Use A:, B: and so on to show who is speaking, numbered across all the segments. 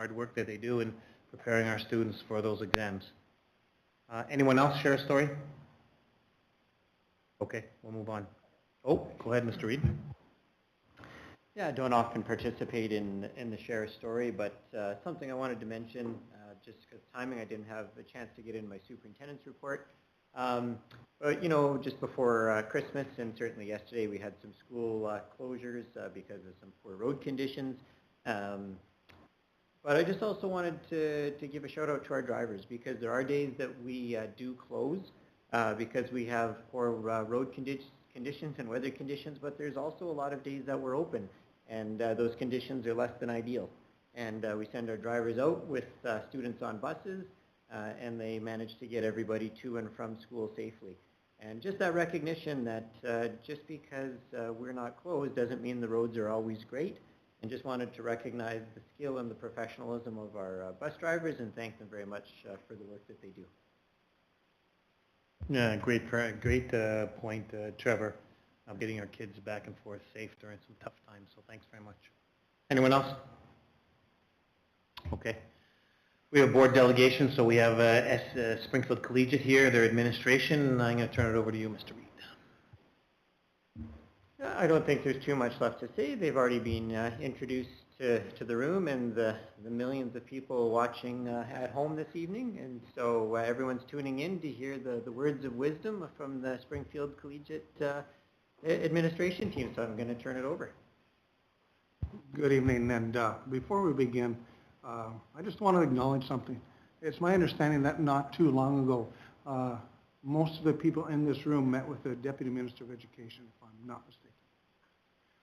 A: hard work that they do in preparing our students for those exams. Anyone else share a story? Okay, we'll move on. Oh, go ahead, Mr. Reed.
B: Yeah, I don't often participate in the share story, but something I wanted to mention, just because timing, I didn't have a chance to get in my superintendent's report. But, you know, just before Christmas and certainly yesterday, we had some school closures because of some poor road conditions. But I just also wanted to give a shout out to our drivers, because there are days that we do close because we have poor road conditions and weather conditions, but there's also a lot of days that we're open, and those conditions are less than ideal. And we send our drivers out with students on buses, and they manage to get everybody to and from school safely. And just that recognition that just because we're not closed doesn't mean the roads are always great. And just wanted to recognize the skill and the professionalism of our bus drivers and thank them very much for the work that they do.
A: Yeah, great point, Trevor. Getting our kids back and forth safe during some tough times, so thanks very much. Anyone else? Okay. We have board delegations, so we have Springfield Collegiate here, their administration, and I'm going to turn it over to you, Mr. Reed.
B: I don't think there's too much left to say. They've already been introduced to the room and the millions of people watching at home this evening. And so everyone's tuning in to hear the words of wisdom from the Springfield Collegiate administration team. So I'm going to turn it over.
C: Good evening. And before we begin, I just want to acknowledge something. It's my understanding that not too long ago, most of the people in this room met with the Deputy Minister of Education, if I'm not mistaken.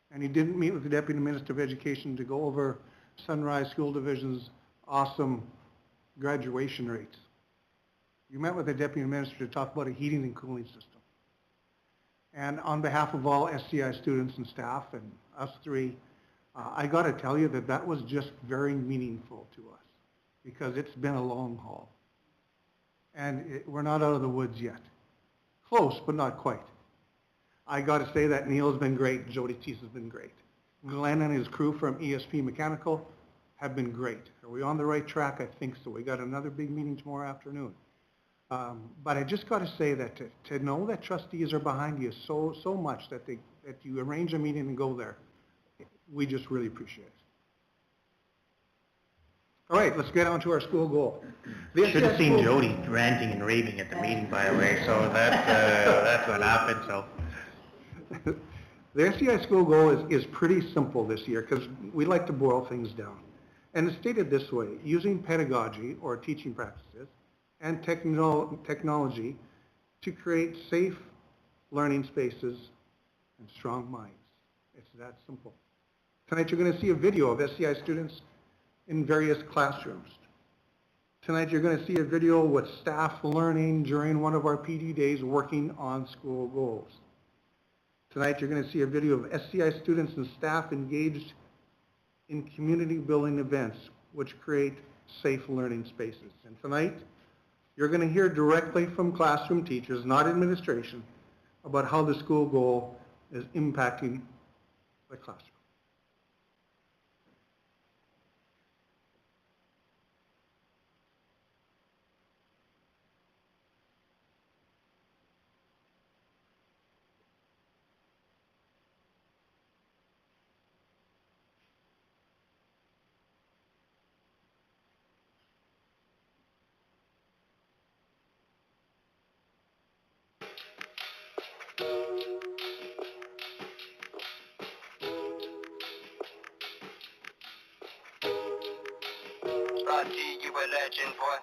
C: And he didn't meet with the Deputy Minister of Education to go over Sunrise School Division's awesome graduation rates. You met with the Deputy Minister to talk about a heating and cooling system. And on behalf of all SCI students and staff and us three, I got to tell you that was just very meaningful to us, because it's been a long haul. And we're not out of the woods yet. Close, but not quite. I got to say that Neil's been great, Jody Teese has been great. Glenn and his crew from ESP Mechanical have been great. Are we on the right track? I think so. We got another big meeting tomorrow afternoon. But I just got to say that to know that trustees are behind you so much that you arrange a meeting and go there, we just really appreciate it. All right, let's get on to our school goal.
A: Should have seen Jody ranting and raving at the meeting, by the way, so that's what happened. So
C: the SCI school goal is pretty simple this year, because we like to boil things down. And it's stated this way: using pedagogy or teaching practices and technology to create safe learning spaces and strong minds. It's that simple. Tonight you're going to see a video of SCI students in various classrooms. Tonight you're going to see a video with staff learning during one of our PD days working on school goals. Tonight you're going to see a video of SCI students and staff engaged in community building events which create safe learning spaces. And tonight you're going to hear directly from classroom teachers, not administration, about how the school goal is impacting the classroom.
D: You a legend, boy.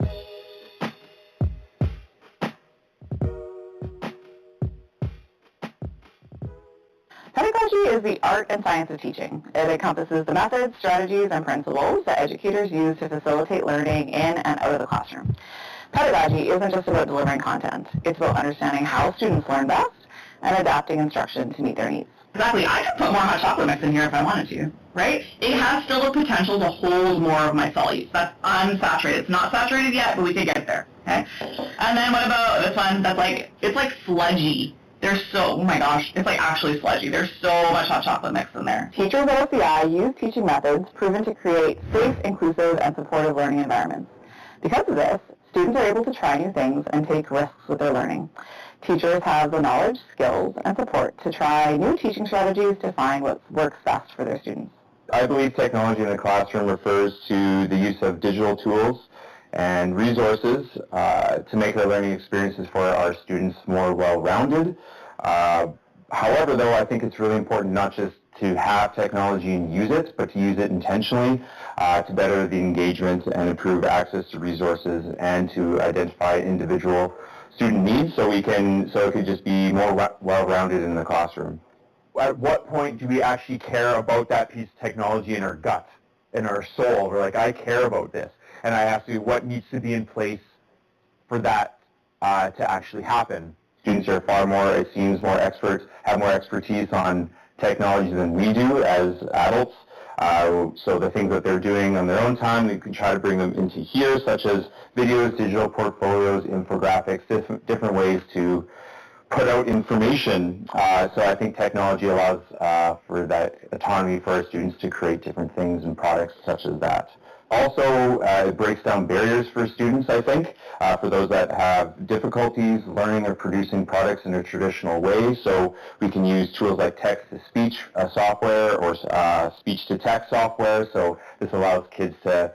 E: Pedagogy is the art and science of teaching. It encompasses the methods, strategies, and principles that educators use to facilitate learning in and out of the classroom. Pedagogy isn't just about delivering content. It's about understanding how students learn best and adapting instruction to meet their needs.
F: Exactly. I could put more hot chocolate mix in here if I wanted to, right? It has still the potential to hold more of my solutes. That's unsaturated. It's not saturated yet, but we can get there, okay? And then what about this one that's like, it's like sludgy. There's so, oh my gosh, it's like actually sludgy. There's so much hot chocolate mix in there.
E: Teachers at OCI use teaching methods proven to create safe, inclusive, and supportive learning environments. Because of this, students are able to try new things and take risks with their learning. Teachers have the knowledge, skills, and support to try new teaching strategies to find what works best for their students.
G: I believe technology in the classroom refers to the use of digital tools and resources to make the learning experiences for our students more well-rounded. However, though, I think it's really important not just to have technology and use it, but to use it intentionally to better the engagement and improve access to resources and to identify individual student needs so it could just be more well-rounded in the classroom. At what point do we actually care about that piece of technology in our gut, in our soul? We're like, I care about this. And I ask you, what needs to be in place for that to actually happen? Students are far more, it seems, more experts, have more expertise on technology than we do as adults. So the things that they're doing on their own time, we can try to bring them into here, such as videos, digital portfolios, infographics, different ways to put out information. So I think technology allows for that autonomy for our students to create different things and products such as that. Also, it breaks down barriers for students, I think, for those that have difficulties learning or producing products in a traditional way. So we can use tools like text-to-speech software or speech-to-text software. So this allows kids to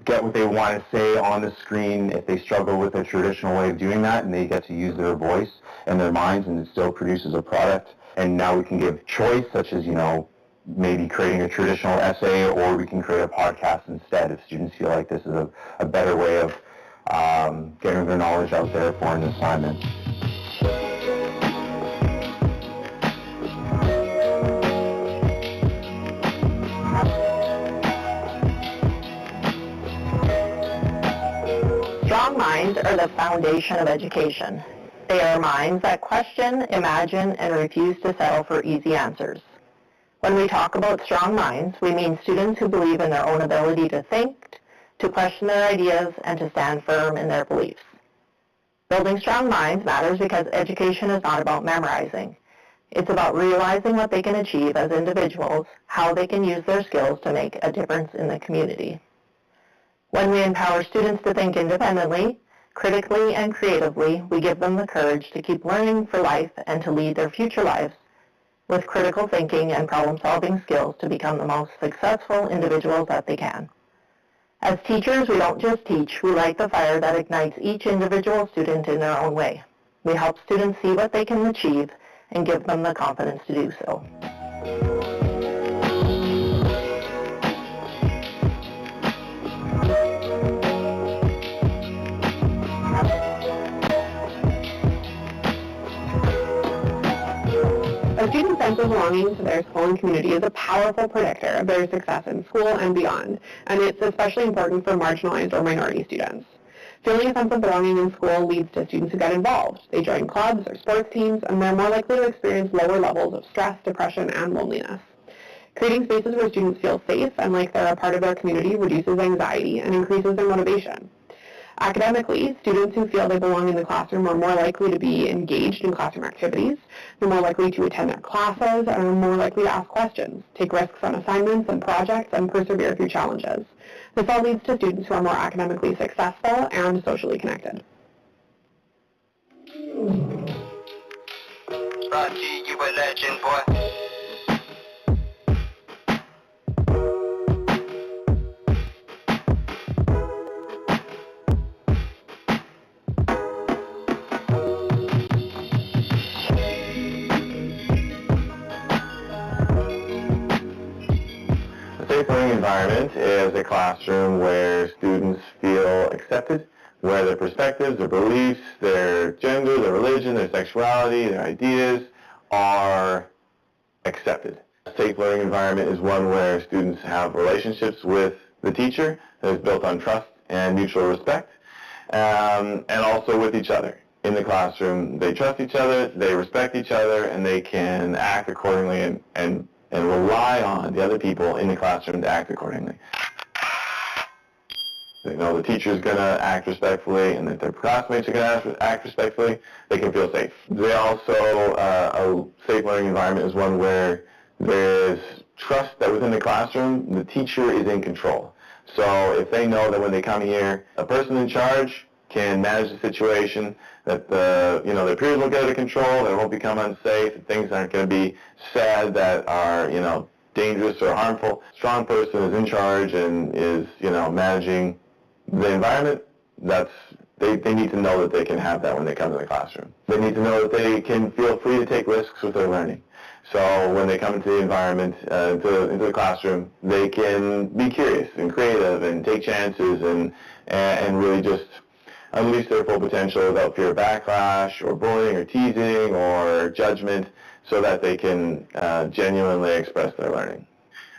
G: get what they want to say on the screen if they struggle with a traditional way of doing that, and they get to use their voice and their minds, and it still produces a product. And now we can give choice, such as, maybe creating a traditional essay, or we can create a podcast instead if students feel like this is a better way of getting their knowledge out there for an assignment.
H: Strong minds are the foundation of education. They are minds that question, imagine, and refuse to settle for easy answers. When we talk about strong minds, we mean students who believe in their own ability to think, to question their ideas, and to stand firm in their beliefs. Building strong minds matters because education is not about memorizing. It's about realizing what they can achieve as individuals, how they can use their skills to make a difference in the community. When we empower students to think independently, critically, and creatively, we give them the courage to keep learning for life and to lead their future lives with critical thinking and problem-solving skills to become the most successful individuals that they can. As teachers, we don't just teach, we light the fire that ignites each individual student in their own way. We help students see what they can achieve and give them the confidence to do so.
I: A student's sense of belonging to their school and community is a powerful predictor of their success in school and beyond, and it's especially important for marginalized or minority students. Feeling a sense of belonging in school leads to students who get involved. They join clubs or sports teams, and they're more likely to experience lower levels of stress, depression, and loneliness. Creating spaces where students feel safe and like they're a part of their community reduces anxiety and increases their motivation. Academically, students who feel they belong in the classroom are more likely to be engaged in classroom activities, they're more likely to attend their classes, and are more likely to ask questions, take risks on assignments and projects, and persevere through challenges. This all leads to students who are more academically successful and socially connected.
D: Rocky, you a legend, boy.
G: A safe learning environment is a classroom where students feel accepted, where their perspectives, their beliefs, their gender, their religion, their sexuality, their ideas are accepted. A safe learning environment is one where students have relationships with the teacher that is built on trust and mutual respect, and also with each other. In the classroom, they trust each other, they respect each other, and they can act accordingly and rely on the other people in the classroom to act accordingly. They know the teacher's going to act respectfully and that their classmates are going to act respectfully. They can feel safe. They also, a safe learning environment is one where there's trust that within the classroom, the teacher is in control. So if they know that when they come here, a person in charge can manage the situation, that their peers won't get out of control, that it won't become unsafe, that things aren't going to be said that are, dangerous or harmful. A strong person is in charge and is, managing the environment. They need to know that they can have that when they come to the classroom. They need to know that they can feel free to take risks with their learning. So when they come into the environment, into the classroom, they can be curious and creative and take chances and really just unleash their full potential without fear of backlash or bullying or teasing or judgment, so that they can genuinely express their learning.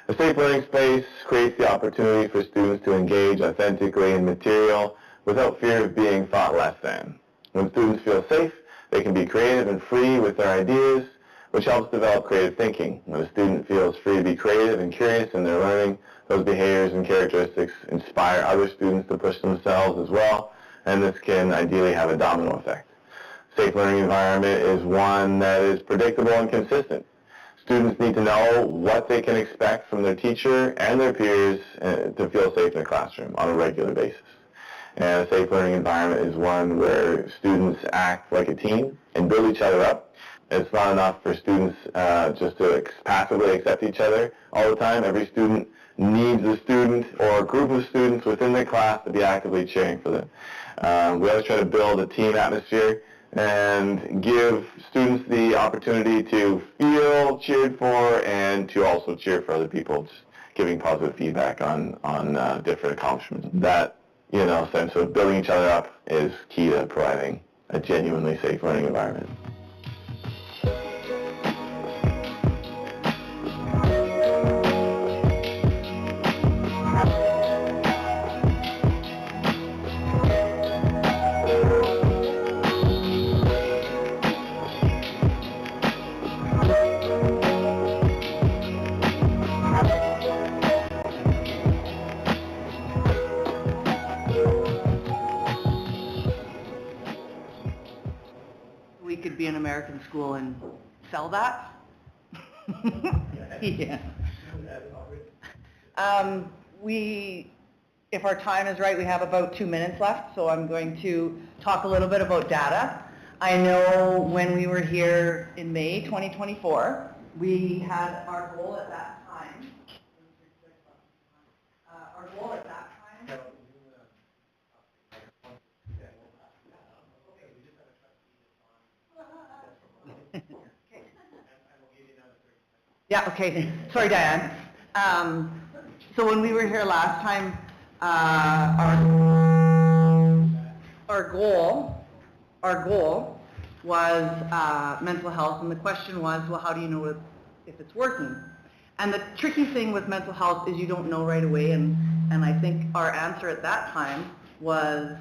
G: A safe learning space creates the opportunity for students to engage authentically in material without fear of being thought less than. When students feel safe, they can be creative and free with their ideas, which helps develop creative thinking. When a student feels free to be creative and curious in their learning, those behaviors and characteristics inspire other students to push themselves as well, and this can ideally have a domino effect. Safe learning environment is one that is predictable and consistent. Students need to know what they can expect from their teacher and their peers to feel safe in the classroom on a regular basis. And a safe learning environment is one where students act like a team and build each other up. It's not enough for students just to passively accept each other all the time. Every student needs a student or a group of students within the class to be actively cheering for them. We always try to build a team atmosphere and give students the opportunity to feel cheered for and to also cheer for other people, just giving positive feedback on different accomplishments. That, sense of building each other up is key to providing a genuinely safe learning environment.
F: We could be an American school and sell that? Yeah. If our time is right, we have about 2 minutes left, so I'm going to talk a little bit about data. I know when we were here in May 2024, we had our goal at that time. Yeah, okay. Sorry, Diane. So when we were here last time, our goal was mental health, and the question was, well, how do you know if it's working? And the tricky thing with mental health is you don't know right away, and I think our answer at that time was,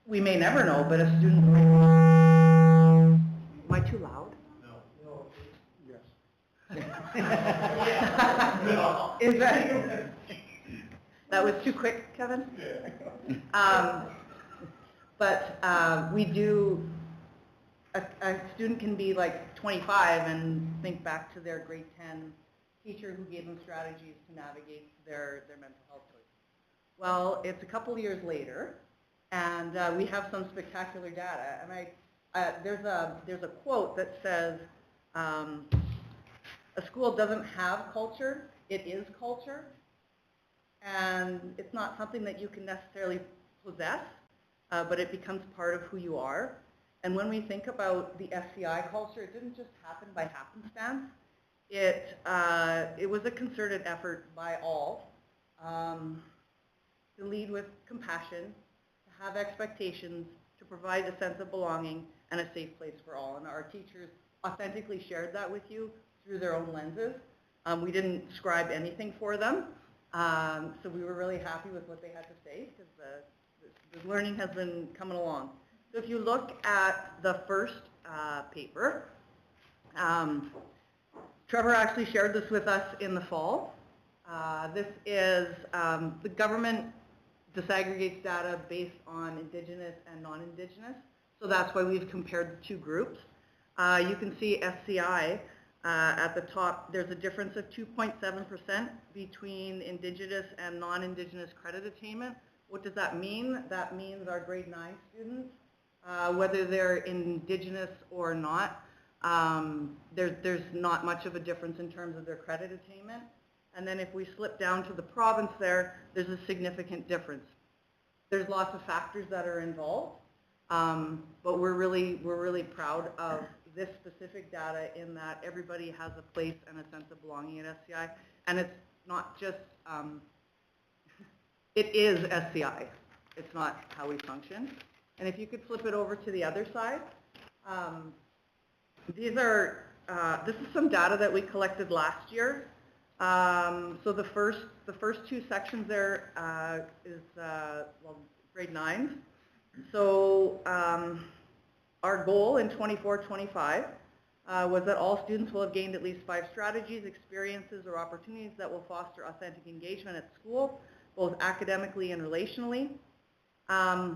F: we may never know, but a student might. Am I too loud?
C: No. Yes.
F: Is that was too quick, Kevin? But we do, a student can be like 25 and think back to their grade 10 teacher who gave them strategies to navigate their mental health choices. Well, it's a couple years later, and we have some spectacular data. And there's a quote that says, a school doesn't have culture, it is culture. And it's not something that you can necessarily possess, but it becomes part of who you are. And when we think about the SCI culture, it didn't just happen by happenstance. It was a concerted effort by all to lead with compassion, to have expectations, to provide a sense of belonging and a safe place for all. And our teachers authentically shared that with you through their own lenses. We didn't scribe anything for them, so we were really happy with what they had to say, because the learning has been coming along. So if you look at the first paper, Trevor actually shared this with us in the fall. This is the government disaggregates data based on Indigenous and non-Indigenous. So that's why we've compared the two groups. You can see SCI at the top, there's a difference of 2.7% between Indigenous and non-Indigenous credit attainment. What does that mean? That means our grade 9 students, whether they're Indigenous or not, there's not much of a difference in terms of their credit attainment. And then if we slip down to the province there's a significant difference. There's lots of factors that are involved, but we're really proud of this specific data in that everybody has a place and a sense of belonging at SCI. And it's not just, it is SCI. It's not how we function. And if you could flip it over to the other side, this is some data that we collected last year. So the first two sections there is grade 9s. So our goal in 24-25 was that all students will have gained at least 5 strategies, experiences, or opportunities that will foster authentic engagement at school, both academically and relationally.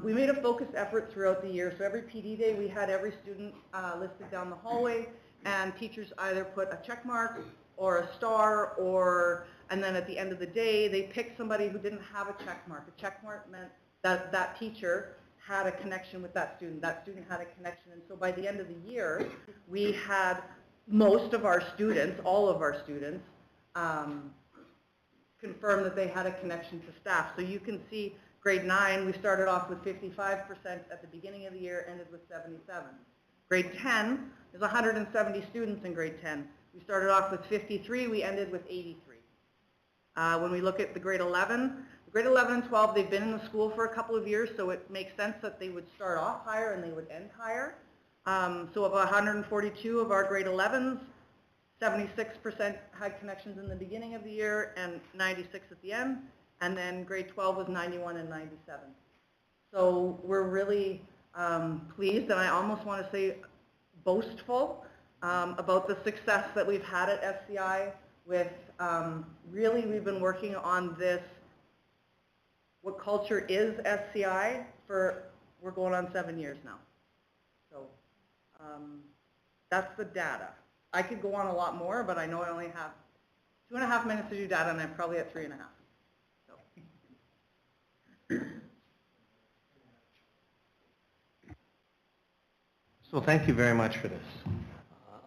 F: We made a focused effort throughout the year. So every PD day we had every student listed down the hallway, and teachers either put a check mark or a star, and then at the end of the day they picked somebody who didn't have a check mark. A check mark meant that that teacher had a connection with that student had a connection. And so by the end of the year, we had most of our students, all of our students, confirm that they had a connection to staff. So you can see grade 9, we started off with 55% at the beginning of the year, ended with 77. Grade 10, there's 170 students in grade 10. We started off with 53, we ended with 83. When we look at the grade 11 and 12, they've been in the school for a couple of years, so it makes sense that they would start off higher and they would end higher. So of 142 of our grade 11s, 76% had connections in the beginning of the year and 96 at the end, and then grade 12 was 91 and 97. So we're really pleased, and I almost want to say boastful about the success that we've had at SCI with, really we've been working on this, what culture is SCI, we're going on 7 years now. So that's the data. I could go on a lot more, but I know I only have 2.5 minutes to do data, and I'm probably at 3.5.
A: So thank you very much for this.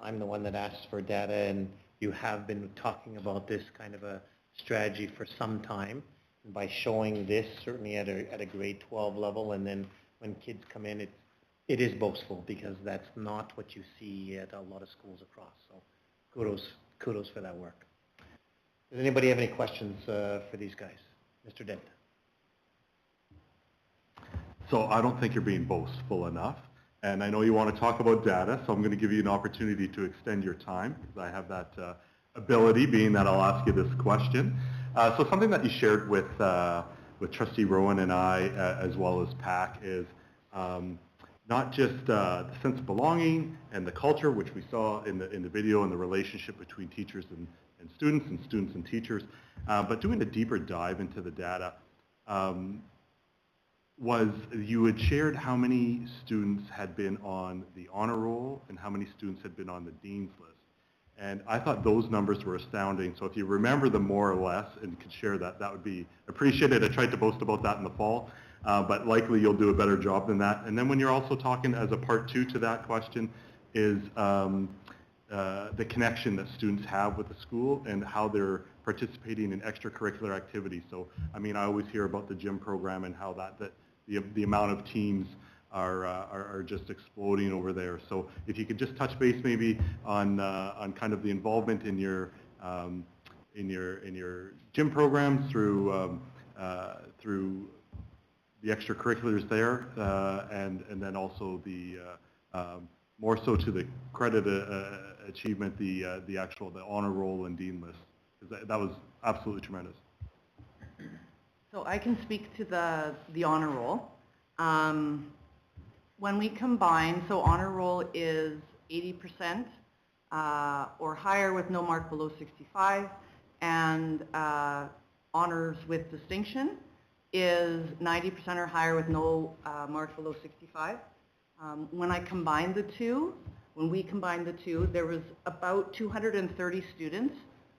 A: I'm the one that asked for data, and you have been talking about this kind of a strategy for some time. And by showing this, certainly at a grade 12 level, and then when kids come in, it is boastful, because that's not what you see at a lot of schools across. So kudos for that work. Does anybody have any questions for these guys? Mr. Dent.
J: So I don't think you're being boastful enough. And I know you want to talk about data, so I'm going to give you an opportunity to extend your time, because I have that ability, being that I'll ask you this question. So something that you shared with Trustee Rowan and I, as well as PAC, is not just the sense of belonging and the culture, which we saw in the video, and the relationship between teachers and students and teachers, but doing a deeper dive into the data. You had shared how many students had been on the honor roll and how many students had been on the dean's list. And I thought those numbers were astounding. So if you remember them more or less and could share that, that would be appreciated. I tried to boast about that in the fall, but likely you'll do a better job than that. And then when you're also talking as a part 2 to that question is the connection that students have with the school and how they're participating in extracurricular activities. So, I mean, I always hear about the gym program and how the amount of teams are just exploding over there. So if you could just touch base maybe on kind of the involvement in your gym programs through the extracurriculars there, and then also the more so to the credit achievement, the honor roll and dean list. That was absolutely tremendous.
F: So I can speak to the honor roll. When we combine, so honor roll is 80% or higher with no mark below 65, and honors with distinction is 90% or higher with no marks below 65. When we combined the two, there was about 230 students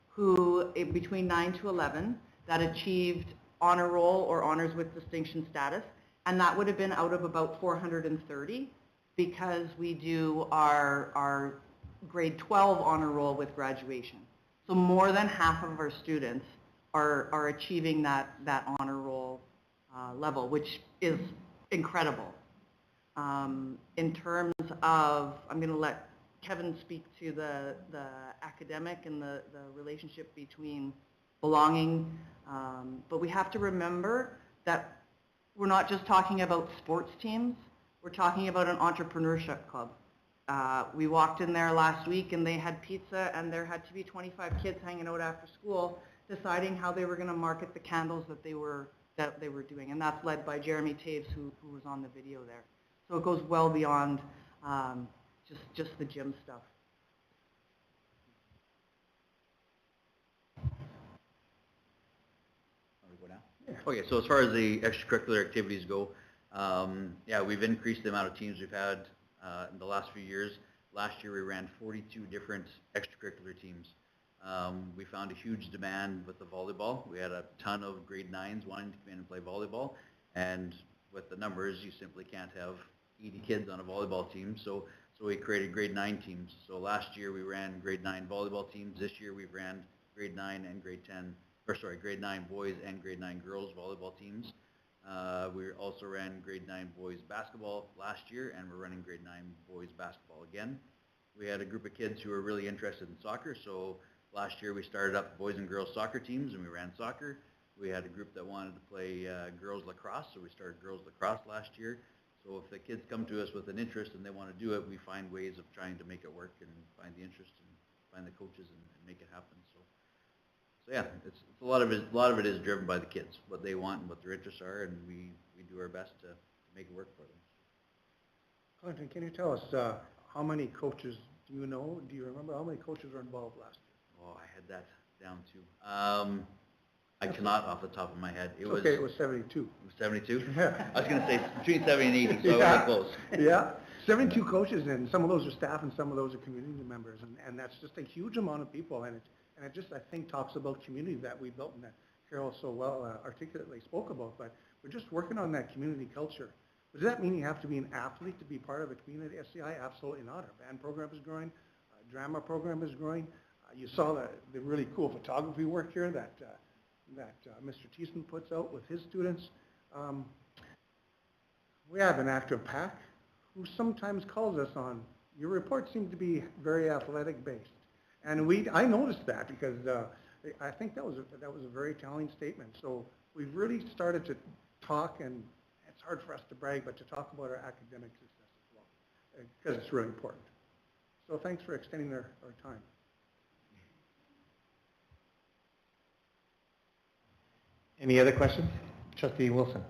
F: who, between 9 to 11, that achieved honor roll or honors with distinction status, and that would have been out of about 430 because we do our grade 12 honor roll with graduation. So more than half of our students are achieving that honor roll level, which is incredible. In terms of, I'm going to let Kevin speak to the academic and the relationship between belonging, but we have to remember that we're not just talking about sports teams, we're talking about an entrepreneurship club. We walked in there last week and they had pizza and there had to be 25 kids hanging out after school deciding how they were going to market the candles that they were doing, and that's led by Jeremy Taves, who was on the video there. So it goes well beyond just the gym stuff.
K: Okay, so as far as the extracurricular activities go, yeah, we've increased the amount of teams we've had in the last few years. Last year we ran 42 different extracurricular teams. We found a huge demand with the volleyball. We had a ton of grade 9s wanting to come in and play volleyball, and with the numbers, you simply can't have 80 kids on a volleyball team, so we created grade 9 teams. So last year we ran grade 9 volleyball teams. This year we ran grade 9 and grade 10, or sorry, grade 9 boys and grade 9 girls volleyball teams. We also ran grade 9 boys basketball last year, and we're running grade 9 boys basketball again. We had a group of kids who were really interested in soccer, so last year we started up boys and girls soccer teams and we ran soccer. We had a group that wanted to play girls lacrosse, so we started girls lacrosse last year. So if the kids come to us with an interest and they want to do it, we find ways of trying to make it work and find the interest and find the coaches and make it happen. So yeah, it's a lot of it is driven by the kids, what they want and what their interests are, and we do our best to make it work for them.
C: Clinton, can you tell us how many coaches do you know? Do you remember how many coaches were involved last year?
K: Oh, I had that down too. I cannot off the top of my head. It was
C: 72.
K: It was 72?
C: Yeah.
K: I was going to say between 70 and 80, so I wasn't close.
C: Yeah, 72 coaches, and some of those are staff and some of those are community members, and that's just a huge amount of people, and it just, I think, talks about community that we built and that Carol so well articulately spoke about, but we're just working on that community culture. Does that mean you have to be an athlete to be part of a community SCI? Absolutely not. Our band program is growing, drama program is growing. You saw the really cool photography work here that Mr. Thiesman puts out with his students. We have an active PAC who sometimes calls us on, your reports seem to be very athletic based. And I noticed that because I think that was a very telling statement. So we've really started to talk, and it's hard for us to brag, but to talk about our academic success as well, because it's really important. So thanks for extending our time.
A: Any other questions? Trustee Wilson.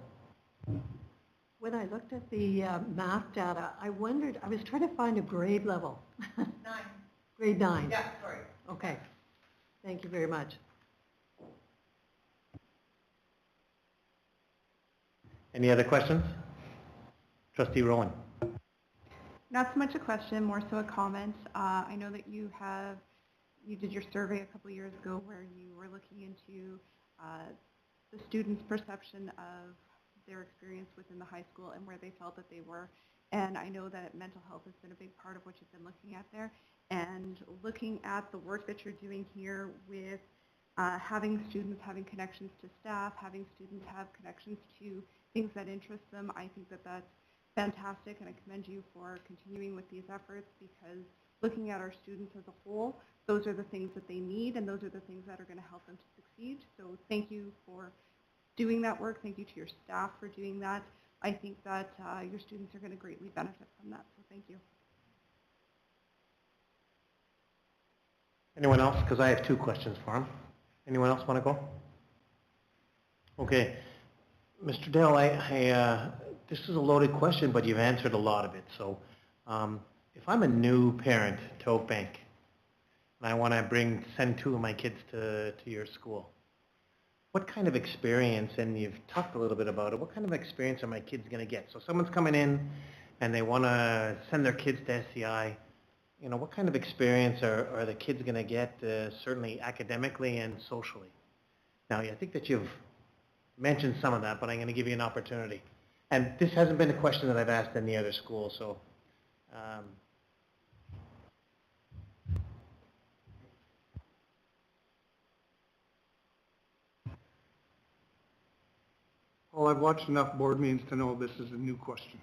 L: When I looked at the math data, I wondered, I was trying to find a grade level.
F: 9.
L: Grade 9.
F: Yeah, sorry.
L: Okay. Thank you very much.
A: Any other questions? Trustee Rowan.
M: Not so much a question, more so a comment. I know that you did your survey a couple of years ago where you were looking into the students' perception of their experience within the high school and where they felt that they were. And I know that mental health has been a big part of what you've been looking at there. And looking at the work that you're doing here with having students having connections to staff, having students have connections to things that interest them, I think that that's fantastic, and I commend you for continuing with these efforts, because looking at our students as a whole, those are the things that they need, and those are the things that are going to help them to succeed. So thank you for doing that work. Thank you to your staff for doing that. I think that your students are going to greatly benefit from that, so thank you.
A: Anyone else? Because I have 2 questions for him. Anyone else want to go? Okay. Mr. Dell, this is a loaded question, but you've answered a lot of it. So if I'm a new parent to Oakbank and I want to send 2 of my kids to your school, what kind of experience, and you've talked a little bit about it, what kind of experience are my kids going to get? So someone's coming in and they want to send their kids to SCI. You know, what kind of experience are the kids going to get, certainly academically and socially? Now, I think that you've mentioned some of that, but I'm going to give you an opportunity. And this hasn't been a question that I've asked in the other schools, so
C: Well, I've watched enough board meetings to know this is a new question.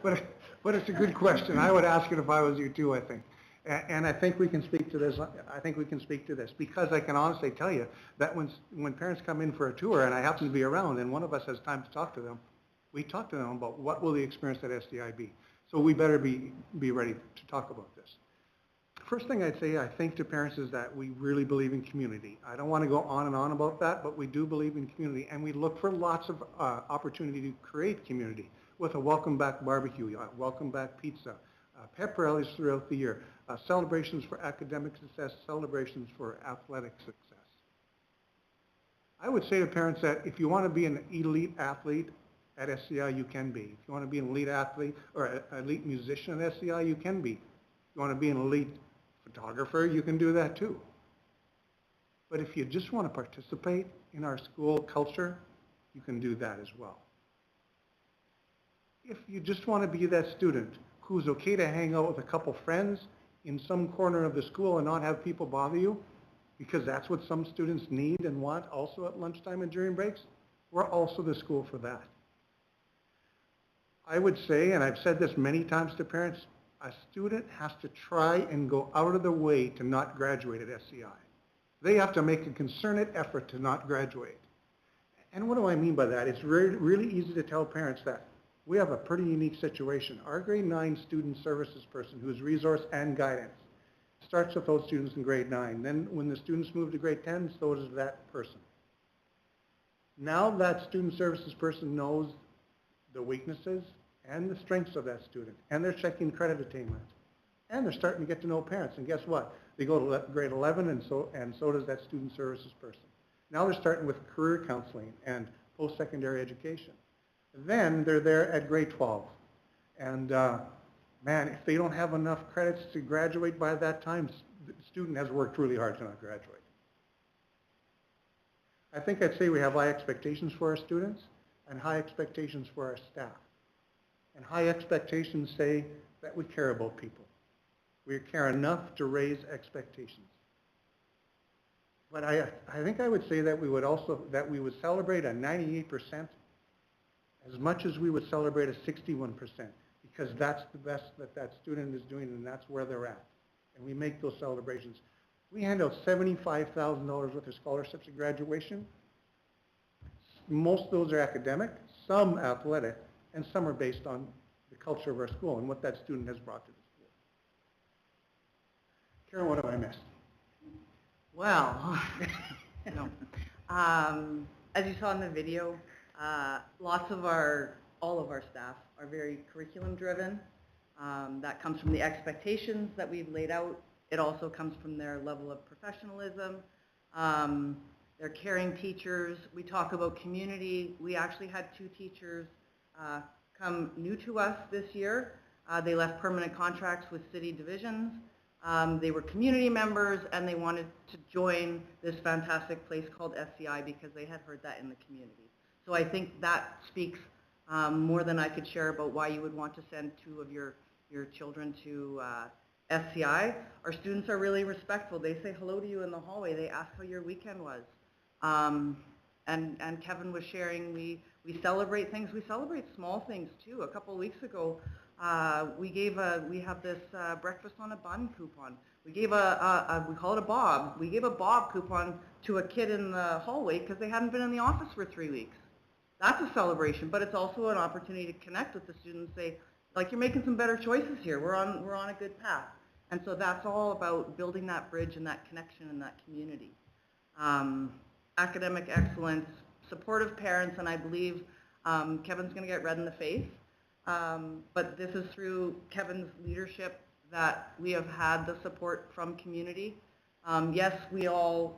C: But it's a good question. I would ask it if I was you too, I think. And I think we can speak to this. I think we can speak to this because I can honestly tell you that when parents come in for a tour and I happen to be around and one of us has time to talk to them, we talk to them about what will the experience at SDI be. So we better be ready to talk about this. First thing I'd say, I think to parents, is that we really believe in community. I don't want to go on and on about that, but we do believe in community, and we look for lots of opportunity to create community with a welcome back barbecue, welcome back pizza, pep rallies throughout the year, celebrations for academic success, celebrations for athletic success. I would say to parents that if you want to be an elite athlete at SCI, you can be. If you want to be an elite athlete or an elite musician at SCI, you can be. If you want to be an elite photographer, you can do that too. But if you just want to participate in our school culture, you can do that as well. If you just want to be that student who's okay to hang out with a couple friends in some corner of the school and not have people bother you, because that's what some students need and want also at lunchtime and during breaks, we're also the school for that. I would say, and I've said this many times to parents, a student has to try and go out of their way to not graduate at SCI. They have to make a concerted effort to not graduate. And what do I mean by that? It's really easy to tell parents that we have a pretty unique situation. Our grade 9 student services person, who's resource and guidance, starts with those students in grade 9. Then when the students move to grade 10, so does that person. Now that student services person knows the weaknesses and the strengths of that student, and they're checking credit attainment. And they're starting to get to know parents, and guess what? They go to grade 11, and so does that student services person. Now they're starting with career counseling and post-secondary education. Then they're there at grade 12. And man, if they don't have enough credits to graduate by that time, the student has worked really hard to not graduate. I think I'd say we have high expectations for our students and high expectations for our staff. And high expectations say that we care about people. We care enough to raise expectations. But I think I would say that we would celebrate a 98% as much as we would celebrate a 61%, because that's the best that student is doing, and that's where they're at. And we make those celebrations. We hand out $75,000 worth of scholarships at graduation. Most of those are academic, some athletic, and some are based on the culture of our school and what that student has brought to the school. Karen, what have I missed?
F: Well, no. As you saw in the video, all of our staff are very curriculum driven. That comes from the expectations that we've laid out. It also comes from their level of professionalism. They're caring teachers. We talk about community. We actually had 2 teachers come new to us this year. They left permanent contracts with city divisions. They were community members, and they wanted to join this fantastic place called SCI because they had heard that in the community. So I think that speaks more than I could share about why you would want to send 2 of your children to SCI. Our students are really respectful. They say hello to you in the hallway. They ask how your weekend was. And Kevin was sharing, we celebrate things. We celebrate small things too. A couple of weeks ago, we have this breakfast on a bun coupon. We gave we call it a bob. We gave a bob coupon to a kid in the hallway because they hadn't been in the office for 3 weeks. That's a celebration, but it's also an opportunity to connect with the students, say, like, you're making some better choices here. We're on a good path. And so that's all about building that bridge and that connection and that community. Academic excellence, supportive parents, and I believe Kevin's going to get red in the face. But this is through Kevin's leadership that we have had the support from community. Yes, we all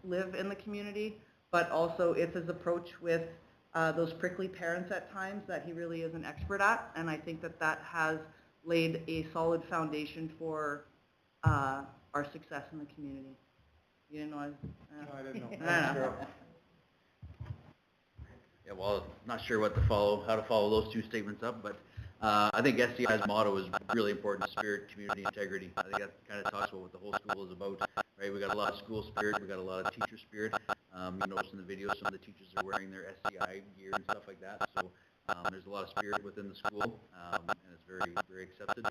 F: live in the community, but also it's his approach with those prickly parents at times that he really is an expert at, and I think that that has laid a solid foundation for our success in the community. You didn't know I was...
C: No, I didn't know.
F: I know.
K: Yeah, well, not sure how to follow those two statements up, but I think SCI's motto is really important: spirit, community, integrity. I think that kind of talks about what the whole school is about, right? We got a lot of school spirit, we got a lot of teacher spirit. You notice in the video some of the teachers are wearing their SCI gear and stuff like that. So there's a lot of spirit within the school, and it's very, very accepted.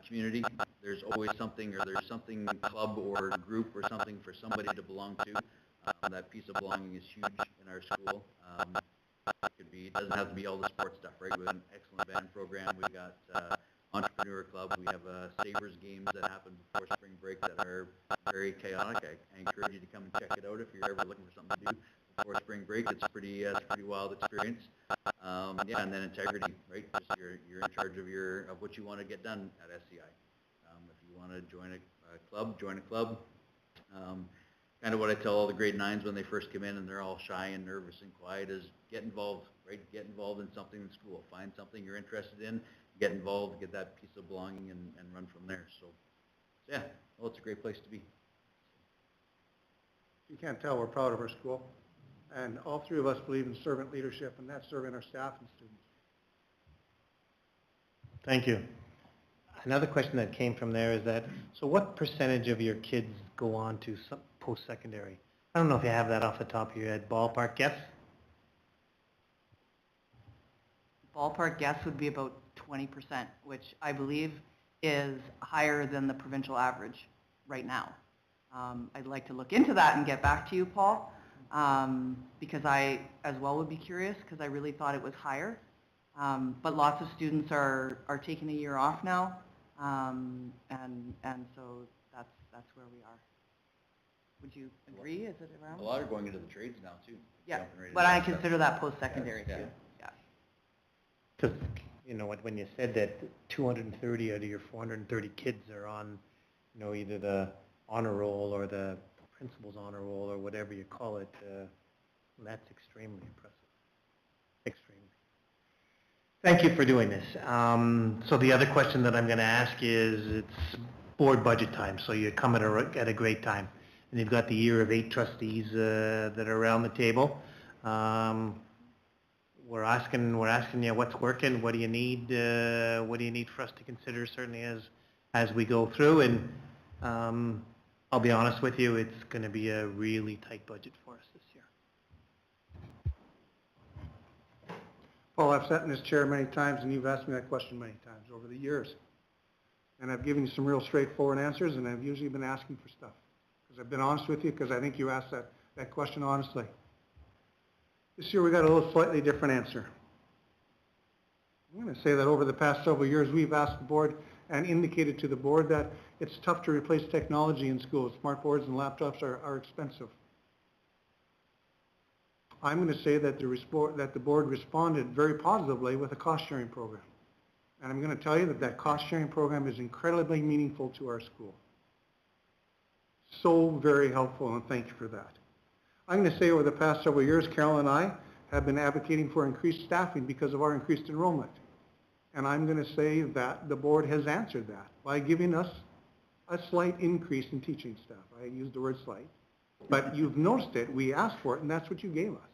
K: Community, there's always something, or there's something club or group or something for somebody to belong to. That piece of belonging is huge in our school. It doesn't have to be all the sports stuff, right? We have an excellent band program. We've got Entrepreneur Club. We have Sabres games that happen before spring break that are very chaotic. I encourage you to come and check it out if you're ever looking for something to do before spring break. It's a pretty wild experience. Yeah, and then integrity, right? Just you're in charge of what you want to get done at SCI. If you want to join a club, join a club. Kind of what I tell all the grade 9s when they first come in and they're all shy and nervous and quiet is get involved, right? Get involved in something in school. Find something you're interested in, get involved, get that piece of belonging and run from there. So yeah, well, it's a great place to be.
C: You can't tell we're proud of our school. And all three of us believe in servant leadership, and that's serving our staff and students.
A: Thank you. Another question that came from there is that, so what percentage of your kids go on to post-secondary? I don't know if you have that off the top of your head. Ballpark guess?
F: Ballpark guess would be about 20%, which I believe is higher than the provincial average right now. I'd like to look into that and get back to you, Paul, because I as well would be curious, because I really thought it was higher. But lots of students are taking a year off now, and so that's where we are. Would you agree? Is it around?
K: A lot are going into the trades now too.
F: Yeah, but I consider that post-secondary too. Yeah.
A: Because, you know, when you said that 230 out of your 430 kids are on, you know, either the honor roll or the principal's honor roll or whatever you call it, that's extremely impressive. Extremely. Thank you for doing this. So the other question that I'm going to ask is, it's board budget time, so you come at a great time. And you've got the year of 8 trustees that are around the table. We're asking you what's working, what do you need for us to consider, certainly as we go through. And I'll be honest with you, it's going to be a really tight budget for us this year.
C: Paul, I've sat in this chair many times, and you've asked me that question many times over the years. And I've given you some real straightforward answers, and I've usually been asking for stuff. Because I've been honest with you, because I think you asked that question honestly. This year we got a little slightly different answer. I'm going to say that over the past several years, we've asked the board and indicated to the board that it's tough to replace technology in schools. Smart boards and laptops are expensive. I'm going to say that the board responded very positively with a cost-sharing program. And I'm going to tell you that cost-sharing program is incredibly meaningful to our school. So very helpful, and thank you for that. I'm going to say over the past several years, Carol and I have been advocating for increased staffing because of our increased enrollment. And I'm going to say that the board has answered that by giving us a slight increase in teaching staff. I used the word slight. But you've noticed it, we asked for it, and that's what you gave us.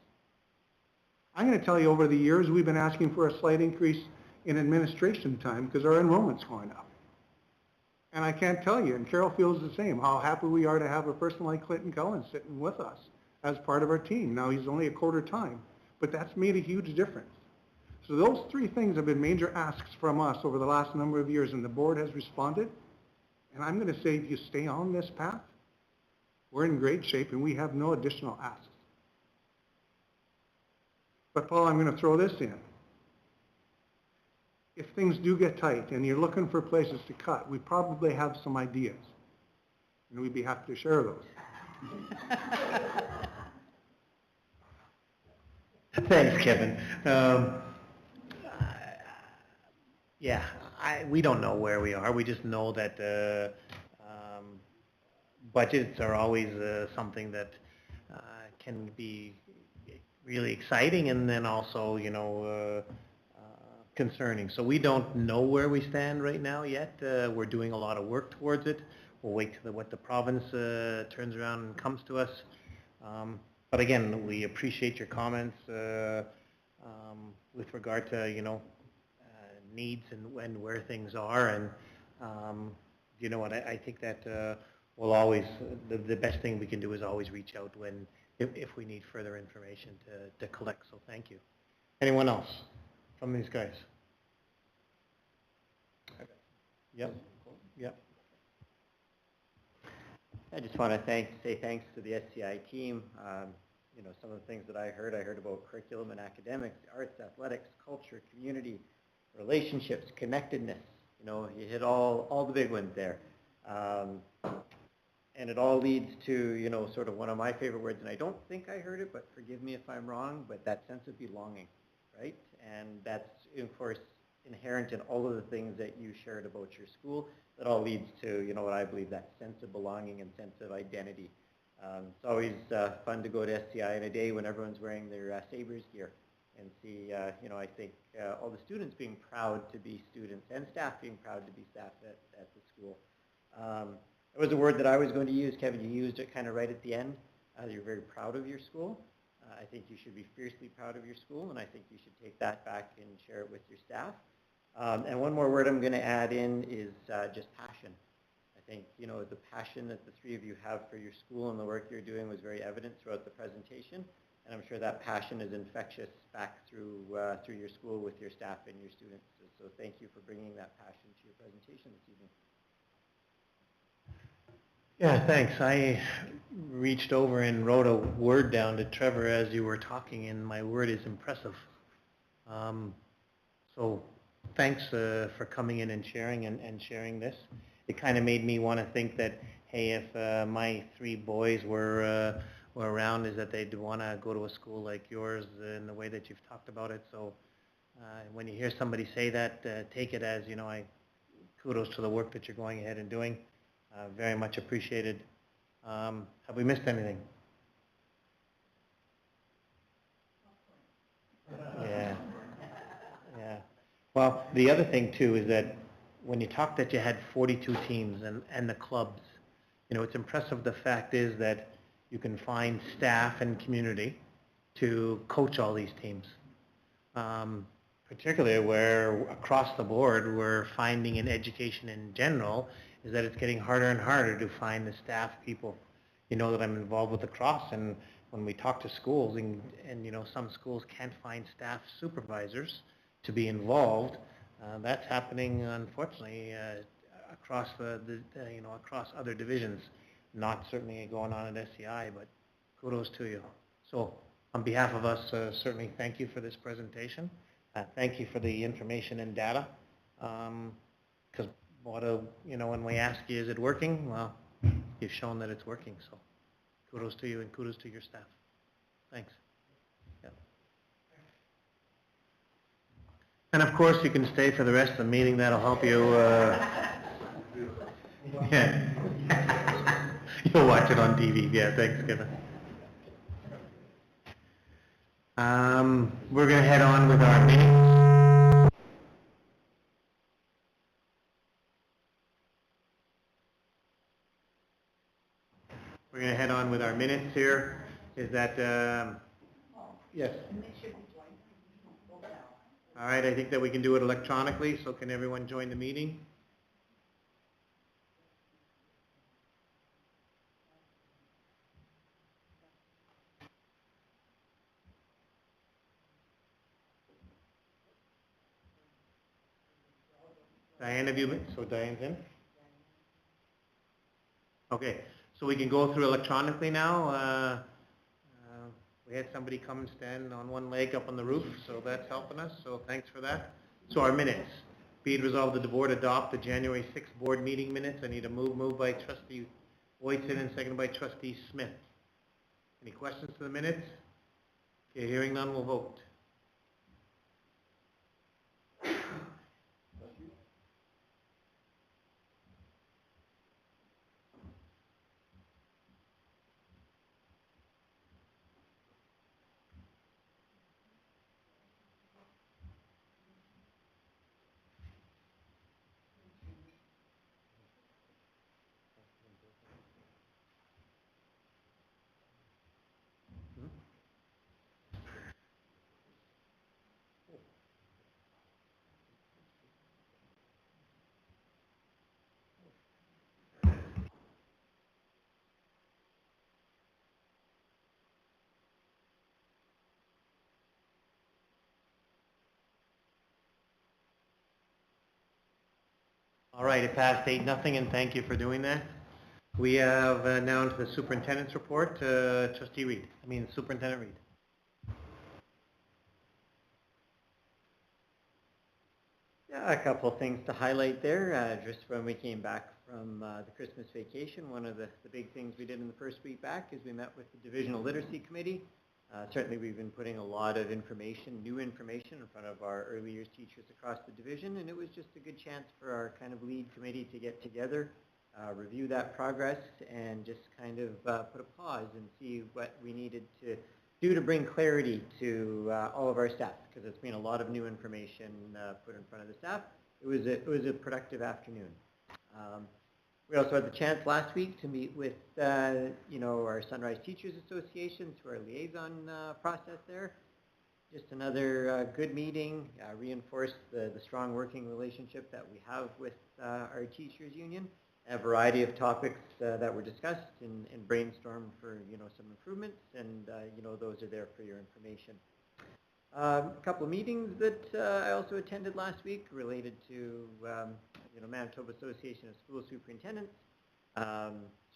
C: I'm going to tell you over the years, we've been asking for a slight increase in administration time because our enrollment's going up. And I can't tell you, and Carol feels the same, how happy we are to have a person like Clinton Cullen sitting with us as part of our team. Now he's only a quarter time, but that's made a huge difference. So those three things have been major asks from us over the last number of years, and the board has responded. And I'm going to say, if you stay on this path, we're in great shape and we have no additional asks. But Paul, I'm going to throw this in. If things do get tight and you're looking for places to cut, we probably have some ideas. And we'd be happy to share those.
A: Thanks, Kevin. Yeah, we don't know where we are. We just know that budgets are always something that can be really exciting and then also, concerning. So we don't know where we stand right now yet. We're doing a lot of work towards it. We'll wait till what the province turns around and comes to us. But again, we appreciate your comments with regard to, needs and where things are. And you know what, I think that we'll always, the best thing we can do is always reach out if we need further information to collect. So thank you. Anyone else from these guys? Yep. Yep.
B: I just want to say thanks to the SCI team. Some of the things that I heard about curriculum and academics, arts, athletics, culture, community, relationships, connectedness. You hit all the big ones there. And it all leads to, sort of one of my favorite words, and I don't think I heard it, but forgive me if I'm wrong, but that sense of belonging, right? And that's, of course, inherent in all of the things that you shared about your school. That all leads to, what I believe, that sense of belonging and sense of identity. It's always fun to go to SCI in a day when everyone's wearing their Sabres gear and see, I think all the students being proud to be students and staff being proud to be staff at the school. It was a word that I was going to use. Kevin, you used it kind of right at the end. You're very proud of your school. I think you should be fiercely proud of your school, and I think you should take that back and share it with your staff. And one more word I'm going to add in is just passion. I think, the passion that the three of you have for your school and the work you're doing was very evident throughout the presentation. And I'm sure that passion is infectious back through your school with your staff and your students. So thank you for bringing that passion to your presentation this evening.
A: Yeah, thanks. I reached over and wrote a word down to Trevor as you were talking, and my word is impressive. So thanks for coming in and sharing this. It kind of made me want to think that, hey, if my three boys were around, is that they'd want to go to a school like yours in the way that you've talked about it. So when you hear somebody say that, take it as, kudos to the work that you're going ahead and doing. Very much appreciated. Have we missed anything? Yeah. Yeah. Well, the other thing too is that when you talk that you had 42 teams and the clubs, it's impressive. The fact is that you can find staff and community to coach all these teams. Particularly where across the board we're finding in education in general is that it's getting harder and harder to find the staff people. That I'm involved with lacrosse, and when we talk to schools and some schools can't find staff supervisors to be involved, that's happening unfortunately across across other divisions. Not certainly going on at SCI, but kudos to you. So on behalf of us, certainly thank you for this presentation. Thank you for the information and data. Because when we ask you, is it working? Well, you've shown that it's working. So kudos to you and kudos to your staff. Thanks. Yeah. And of course, you can stay for the rest of the meeting. That'll help you. Yeah. You'll watch it on TV. Yeah, thanks, Kevin. We're going to head on with our meeting. We're going to head on with our minutes here. Is that, yes? All right, I think that we can do it electronically, so can everyone join the meeting? Diane, have you been? So Diane's in? Okay, so we can go through electronically now. We had somebody come and stand on one leg up on the roof, so that's helping us, so thanks for that. So our minutes. Be it resolved that the board adopt the January 6th board meeting minutes. I need a move by trustee Boydton and seconded by trustee Smith. Any questions to the minutes? Okay, hearing none, we'll vote. All right, it passed 8-0, and thank you for doing that. We have now to the superintendent's report. Superintendent Reid.
B: Yeah, a couple of things to highlight there. Just when we came back from the Christmas vacation, one of the big things we did in the first week back is we met with the Divisional Literacy Committee. Certainly we've been putting a lot of information, new information in front of our early years teachers across the division, and it was just a good chance for our kind of lead committee to get together, review that progress, and just kind of put a pause and see what we needed to do to bring clarity to all of our staff, because it's been a lot of new information put in front of the staff. It was a productive afternoon. We also had the chance last week to meet with our Sunrise Teachers Association through our liaison process there. Just another good meeting, reinforced the strong working relationship that we have with our teachers union. A variety of topics that were discussed and brainstormed for some improvements, and those are there for your information. A couple of meetings that I also attended last week related to Manitoba Association of School Superintendents.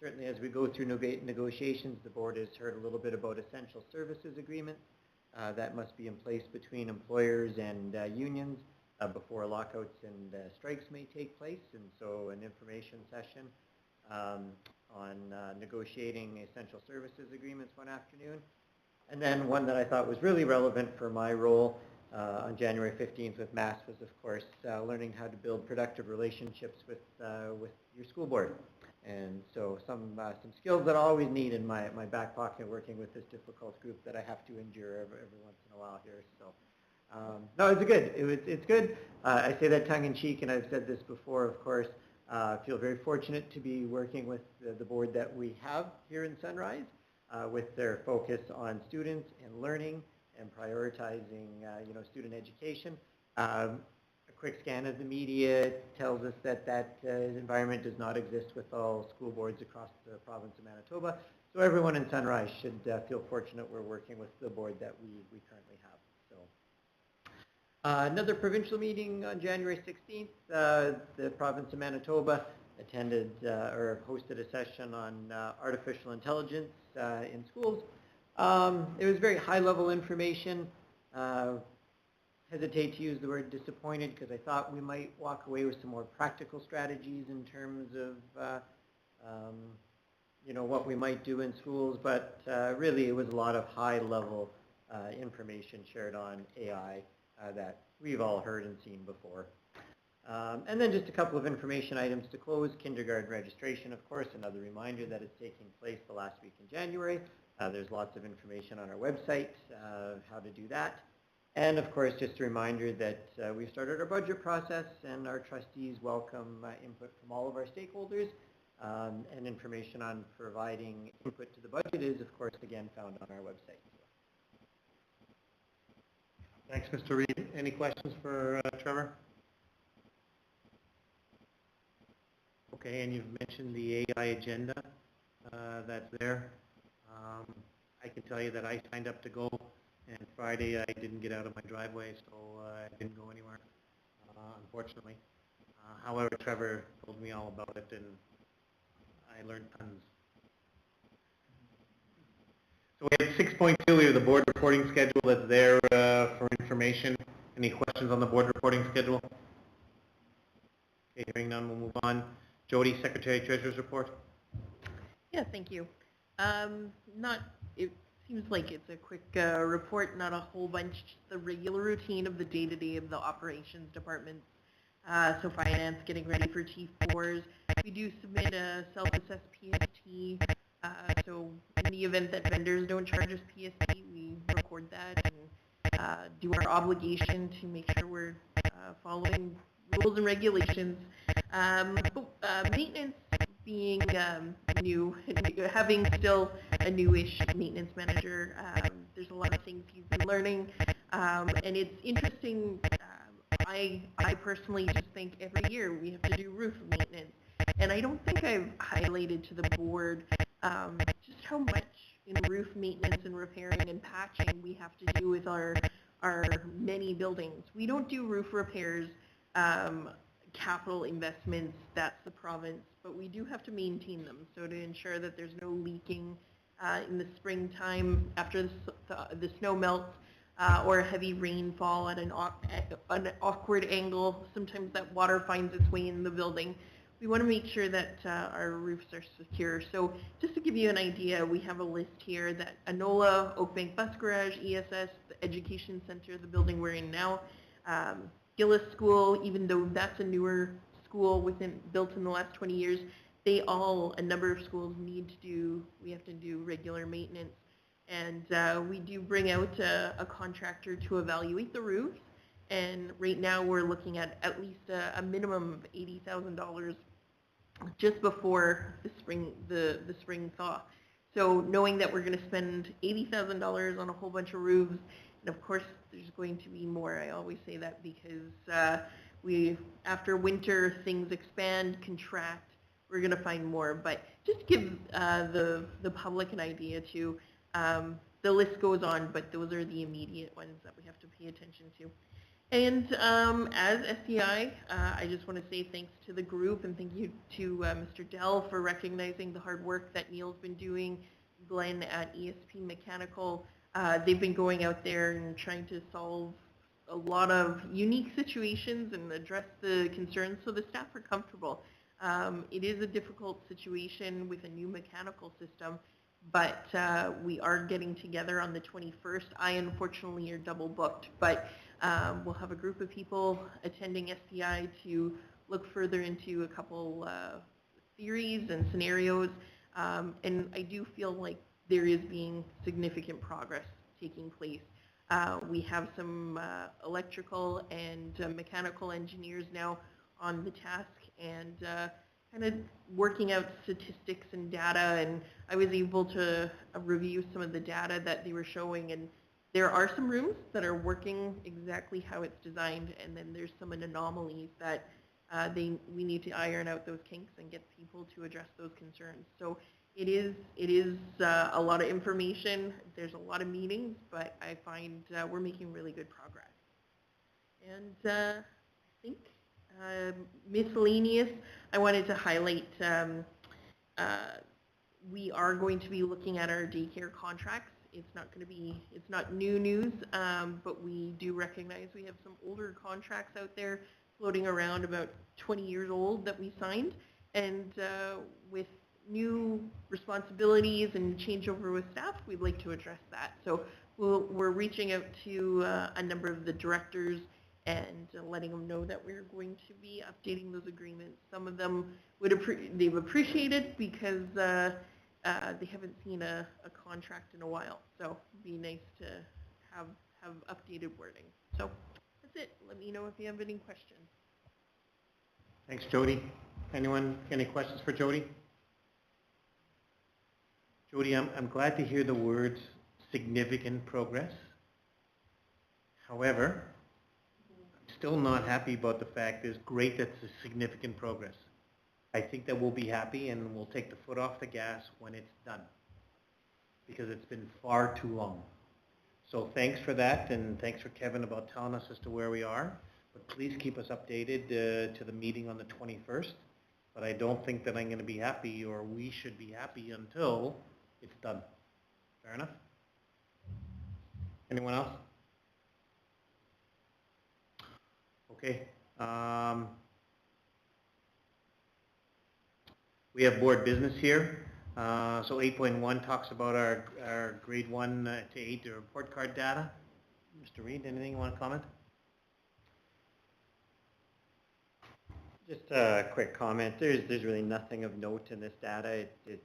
B: Certainly as we go through negotiations, the board has heard a little bit about essential services agreements that must be in place between employers and unions before lockouts and strikes may take place, and so an information session on negotiating essential services agreements one afternoon. And then one that I thought was really relevant for my role on January 15th with MASS was, of course, learning how to build productive relationships with your school board. And so some skills that I always need in my back pocket working with this difficult group that I have to endure every once in a while here. So no, it's good. It's good. I say that tongue in cheek, and I've said this before, of course. I feel very fortunate to be working with the board that we have here in Sunrise, with their focus on students and learning and prioritizing, student education. A quick scan of the media tells us that environment does not exist with all school boards across the province of Manitoba. So everyone in Sunrise should feel fortunate we're working with the board that we currently have. So another provincial meeting on January 16th. The province of Manitoba attended or hosted a session on artificial intelligence in schools. It was very high-level information. Hesitate to use the word disappointed because I thought we might walk away with some more practical strategies in terms of what we might do in schools, but really it was a lot of high-level information shared on AI that we've all heard and seen before. And then just a couple of information items to close. Kindergarten registration, of course, another reminder that it's taking place the last week in January. There's lots of information on our website how to do that. And of course, just a reminder that we've started our budget process, and our trustees welcome input from all of our stakeholders. And information on providing input to the budget is, of course, again found on our website.
A: Thanks, Mr. Reid. Any questions for Trevor? Okay, and you've mentioned the AI agenda that's there. I can tell you that I signed up to go, and Friday I didn't get out of my driveway, so I didn't go anywhere, unfortunately. However, Trevor told me all about it, and I learned tons. So we have 6.2, we have the board reporting schedule that's there for information. Any questions on the board reporting schedule? Okay, hearing none, we'll move on. Jody, Secretary Treasurer's report.
N: Yeah, thank you. It seems like it's a quick report, not a whole bunch, just the regular routine of the day-to-day of the operations department. So finance, getting ready for T4s. We do submit a self-assessed PST. So in the event that vendors don't charge us PST, we record that and do our obligation to make sure we're following rules and regulations. Maintenance being new, having still a newish maintenance manager, there's a lot of things he's been learning, and it's interesting. I personally just think every year we have to do roof maintenance, and I don't think I've highlighted to the board just how much in roof maintenance and repairing and patching we have to do with our many buildings. We don't do roof repairs capital investments, that's the province, but we do have to maintain them. So to ensure that there's no leaking in the springtime after the snow melts, or a heavy rainfall at an awkward angle, sometimes that water finds its way in the building. We want to make sure that our roofs are secure. So just to give you an idea, we have a list here that Enola, Oakbank Bus Garage, ESS, the Education Center, the building we're in now, Gillis School, even though that's a newer school built in the last 20 years, a number of schools we have to do regular maintenance. And we do bring out a contractor to evaluate the roofs. And right now we're looking at least a minimum of $80,000 just before the spring thaw. So knowing that we're going to spend $80,000 on a whole bunch of roofs, and of course there's going to be more. I always say that because after winter things expand, contract. We're going to find more, but just give the public an idea too. The list goes on, but those are the immediate ones that we have to pay attention to. And as SEI, I just want to say thanks to the group and thank you to Mr. Dell for recognizing the hard work that Neil's been doing, Glenn at ESP Mechanical. They've been going out there and trying to solve a lot of unique situations and address the concerns so the staff are comfortable. It is a difficult situation with a new mechanical system, but we are getting together on the 21st. I unfortunately are double booked, but we'll have a group of people attending SCI to look further into a couple theories and scenarios, and I do feel like there is being significant progress taking place. We have some electrical and mechanical engineers now on the task and kind of working out statistics and data, and I was able to review some of the data that they were showing, and there are some rooms that are working exactly how it's designed, and then there's some anomalies that we need to iron out those kinks and get people to address those concerns. So it is a lot of information. There's a lot of meetings, but I find we're making really good progress. And I think miscellaneous, I wanted to highlight we are going to be looking at our daycare contracts. It's not new news, but we do recognize we have some older contracts out there floating around about 20 years old that we signed, and with new responsibilities and changeover with staff, we'd like to address that. So we're reaching out to a number of the directors and letting them know that we're going to be updating those agreements. Some of them they've appreciated because they haven't seen a contract in a while, so it'd be nice to have updated wording. So that's it. Let me know if you have any questions.
A: Thanks, Jody. Any questions for Jody? Jody, I'm glad to hear the words significant progress. However, I'm still not happy about the fact it's great that's a significant progress. I think that we'll be happy and we'll take the foot off the gas when it's done, because it's been far too long. So thanks for that, and thanks for Kevin about telling us as to where we are. But please keep us updated to the meeting on the 21st. But I don't think that I'm going to be happy, or we should be happy, until it's done. Fair enough? Anyone else? Okay. We have board business here. So 8.1 talks about our grade 1 to 8 report card data. Mr. Reid, anything you want to comment?
B: Just a quick comment. There's really nothing of note in this data. It's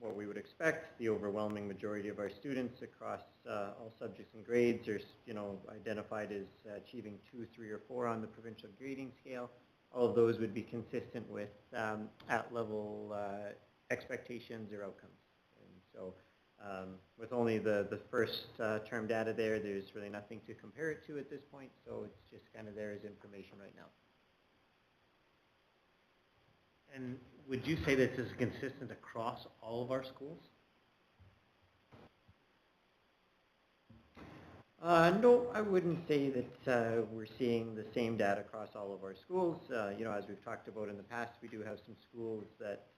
B: what we would expect. The overwhelming majority of our students across all subjects and grades are, identified as achieving 2, 3, or 4 on the provincial grading scale. All of those would be consistent with at-level expectations or outcomes. And so with only the first term data there's really nothing to compare it to at this point, so it's just kind of there as information right now.
A: And would you say that this is consistent across all of our schools?
B: No, I wouldn't say that we're seeing the same data across all of our schools. You know, as we've talked about in the past, we do have some schools that,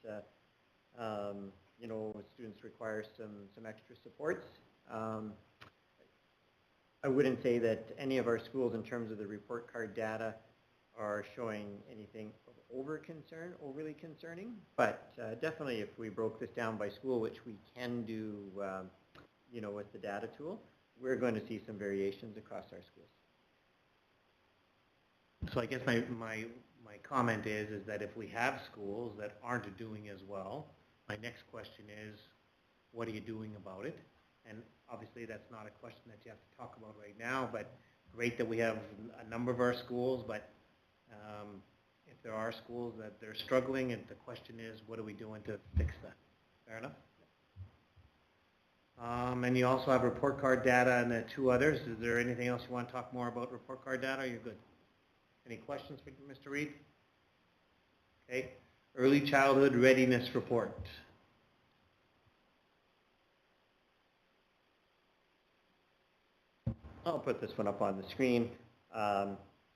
B: you know, students require some extra supports. I wouldn't say that any of our schools in terms of the report card data are showing anything of overly concerning, but definitely if we broke this down by school, which we can do, you know, with the data tool, we're going to see some variations across our schools.
A: So I guess my comment is that if we have schools that aren't doing as well, my next question is, what are you doing about it? And obviously that's not a question that you have to talk about right now, but great that we have a number of our schools, but if there are schools that they're struggling, and the question is, what are we doing to fix that? Fair enough? And you also have report card data and the two others. Is there anything else you want to talk more about report card data? Or you're good? Any questions for Mr. Reed? Okay. Early childhood readiness report.
B: I'll put this one up on the screen.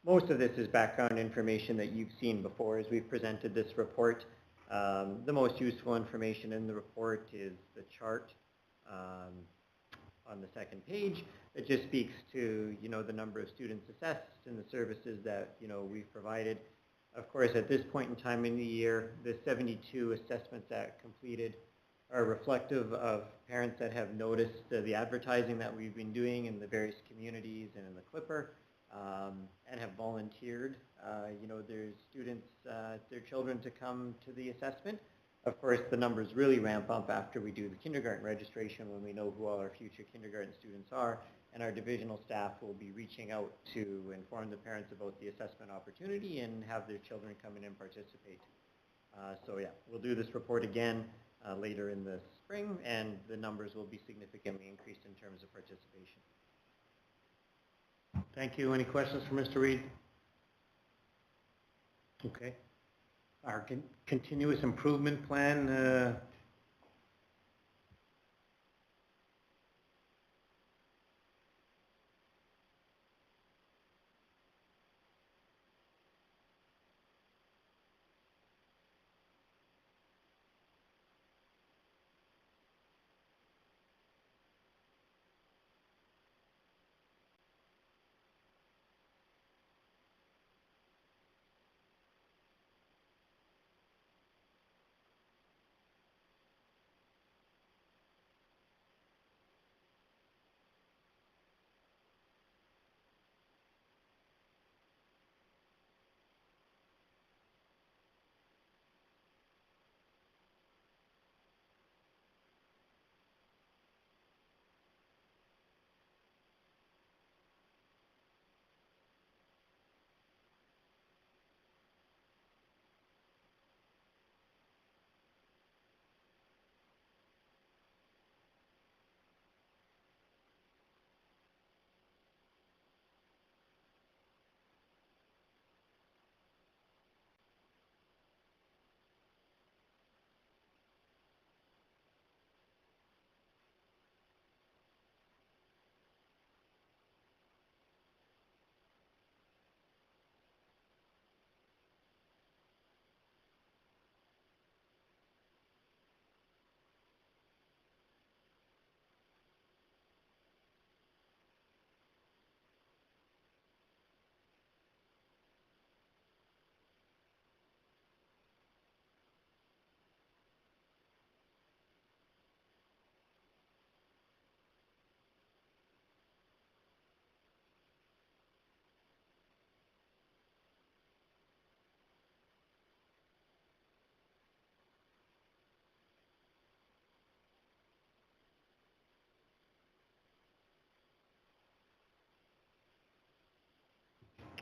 B: Most of this is background information that you've seen before as we've presented this report. The most useful information in the report is the chart on the second page. It just speaks to, you know, the number of students assessed and the services that, you know, we've provided. Of course, at this point in time in the year, the 72 assessments that completed are reflective of parents that have noticed the advertising that we've been doing in the various communities and in the Clipper, and have volunteered, you know, their students, their children to come to the assessment. Of course, the numbers really ramp up after we do the kindergarten registration when we know who all our future kindergarten students are, and our divisional staff will be reaching out to inform the parents about the assessment opportunity and have their children come in and participate. So yeah, we'll do this report again later in the spring, and the numbers will be significantly increased in terms of participation.
A: Thank you. Any questions for Mr. Reed? Okay. Our continuous improvement plan,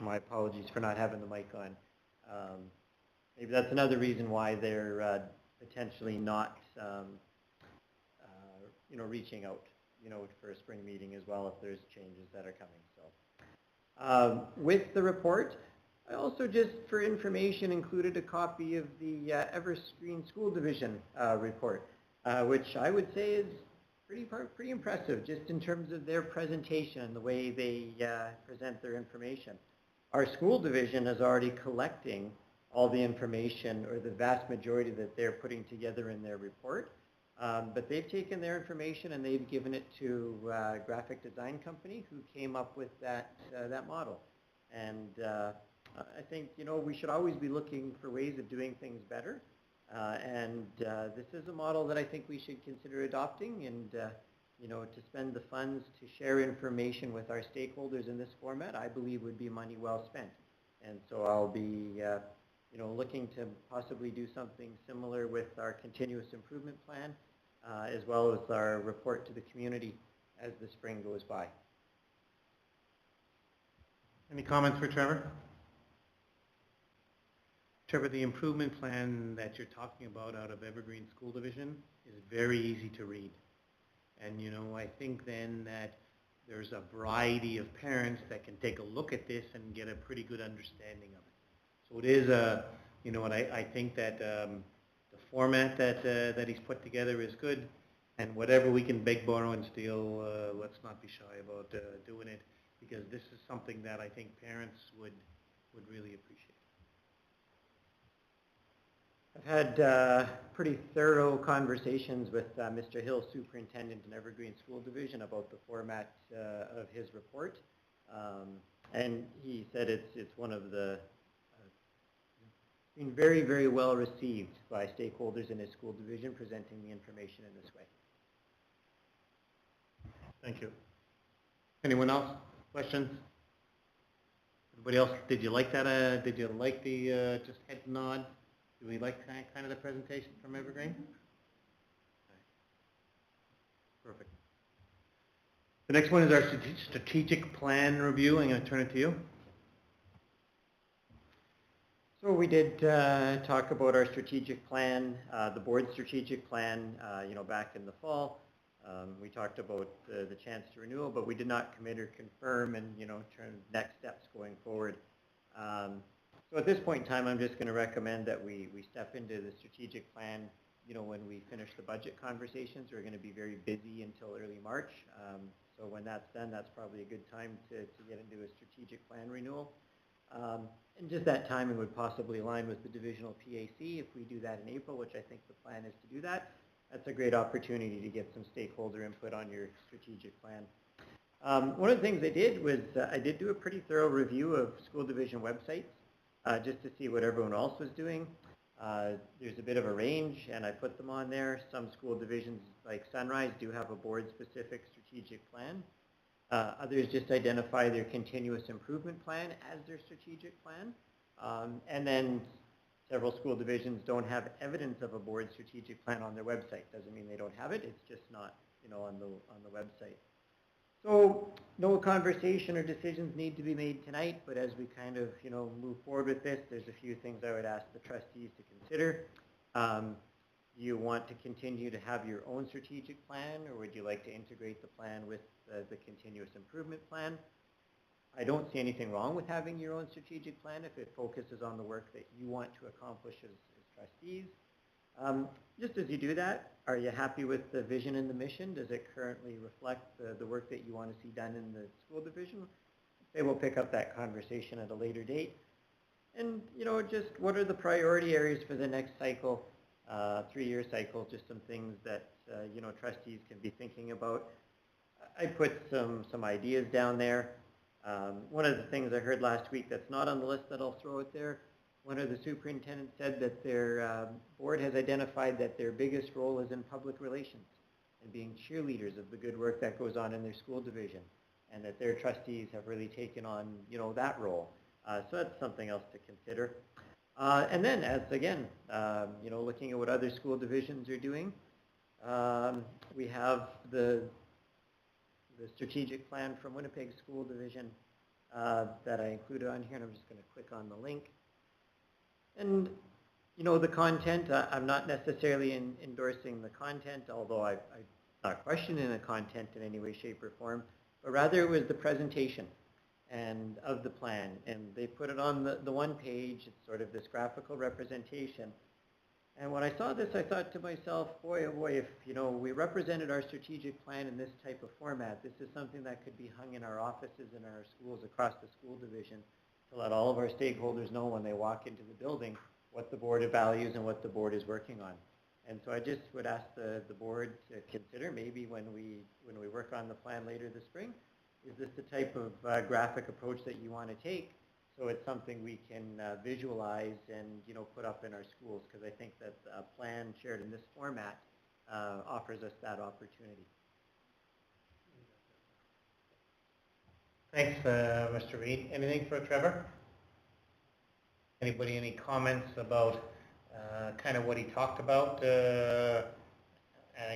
A: my apologies for not having the mic on. Maybe that's another reason why they're potentially not, you know, reaching out, you know, for a spring meeting as well if there's changes that are coming. So, with the report, I also just for information included a copy of the Everest Green School Division report, which I would say is
B: pretty impressive, just in terms of their presentation and the way they present their information. Our school division is already collecting all the information, or the vast majority that they're putting together in their report. But they've taken their information and they've given it to a graphic design company who came up with that model. And I think, we should always be looking for ways of doing things better. This is a model that I think we should consider adopting, and to spend the funds to share information with our stakeholders in this format, I believe would be money well spent. And so I'll be looking to possibly do something similar with our continuous improvement plan, as well as our report to the community as the spring goes by.
A: Any comments for Trevor? Trevor, the improvement plan that you're talking about out of Evergreen School Division is very easy to read. And I think then that there's a variety of parents that can take a look at this and get a pretty good understanding of it. So it is I think that the format that he's put together is good, and whatever we can beg, borrow, and steal, let's not be shy about doing it, because this is something that I think parents would really appreciate.
B: I've had pretty thorough conversations with Mr. Hill, Superintendent in Evergreen School Division, about the format of his report, and he said it's one of the been very, very well received by stakeholders in his school division, presenting the information in this way.
A: Thank you. Anyone else? Questions? Everybody else, did you like that? Did you like the just head nod? Do we like kind of the presentation from Evergreen? Okay. Perfect. The next one is our strategic plan review. I'm going to turn it to you.
B: So we did talk about our strategic plan, the board's strategic plan, back in the fall. We talked about the chance to renewal, but we did not commit or confirm and, turn next steps going forward. So at this point in time, I'm just going to recommend that we step into the strategic plan, when we finish the budget conversations. We're going to be very busy until early March. So when that's done, that's probably a good time to get into a strategic plan renewal. And just that timing would possibly align with the divisional PAC if we do that in April, which I think the plan is to do that. That's a great opportunity to get some stakeholder input on your strategic plan. One of the things I did was I did do a pretty thorough review of school division websites just to see what everyone else was doing. There's a bit of a range, and I put them on there. Some school divisions, like Sunrise, do have a board-specific strategic plan. Others just identify their continuous improvement plan as their strategic plan. And then several school divisions don't have evidence of a board strategic plan on their website. Doesn't mean they don't have it, it's just not on the website. So no conversation or decisions need to be made tonight, but as we kind of move forward with this, there's a few things I would ask the trustees to consider. You want to continue to have your own strategic plan, or would you like to integrate the plan with the continuous improvement plan? I don't see anything wrong with having your own strategic plan if it focuses on the work that you want to accomplish as trustees. Just as you do that, are you happy with the vision and the mission? Does it currently reflect the work that you want to see done in the school division? They will pick up that conversation at a later date. And just what are the priority areas for the next cycle? 3-year cycle, just some things that trustees can be thinking about. I put some ideas down there. One of the things I heard last week that's not on the list that I'll throw out there, one of the superintendents said that their board has identified that their biggest role is in public relations and being cheerleaders of the good work that goes on in their school division, and that their trustees have really taken on that role. So that's something else to consider. And then, as again, looking at what other school divisions are doing, we have the strategic plan from Winnipeg School Division that I included on here, and I'm just going to click on the link. And the content, I'm not necessarily endorsing the content, although I'm not questioning the content in any way, shape, or form, but rather it was the presentation and of the plan, and they put it on the one page. It's sort of this graphical representation, And when I saw this, I thought to myself, boy, oh boy, if, you know, we represented our strategic plan in this type of format, this is something that could be hung in our offices in our schools across the school division to let all of our stakeholders know when they walk into the building what the board values and what the board is working on. And so I just would ask the board to consider maybe when we work on the plan later this spring, is this the type of graphic approach that you want to take? So it's something we can visualize and, you know, put up in our schools, because I think that a plan shared in this format offers us that opportunity.
A: Thanks, Mr. Reed. Anything for Trevor? Anybody, any comments about kind of what he talked about? And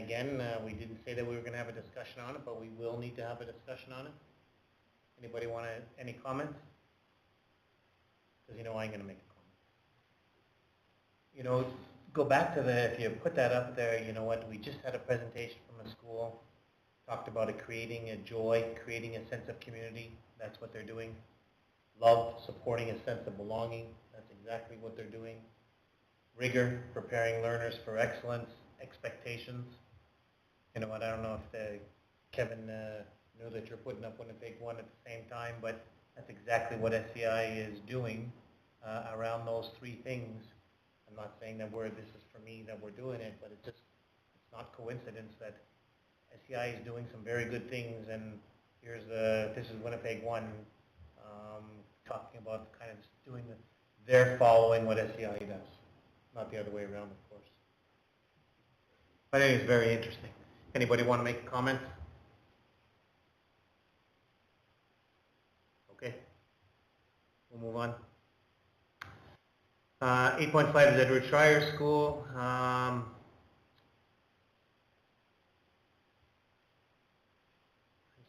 A: again, we didn't say that we were going to have a discussion on it, but we will need to have a discussion on it. Anybody want any comments? Because you know I'm going to make a comment. You know, go back to if you put that up there, you know what, we just had a presentation from a school, talked about it creating a joy, creating a sense of community. That's what they're doing. Love, supporting a sense of belonging. That's exactly what they're doing. Rigor, preparing learners for excellence, expectations. You know what, I don't know if Kevin knew that you're putting up Winnipeg 1 at the same time, but that's exactly what SEI is doing around those three things. I'm not saying that this is for me that we're doing it, but it's not coincidence that SEI is doing some very good things, and this is Winnipeg 1 talking about kind of doing they're following what SEI does, not the other way around, of course. But it is very interesting. Anybody want to make a comment? Okay, we'll move on. 8.5 is Edward Schreier School. I'm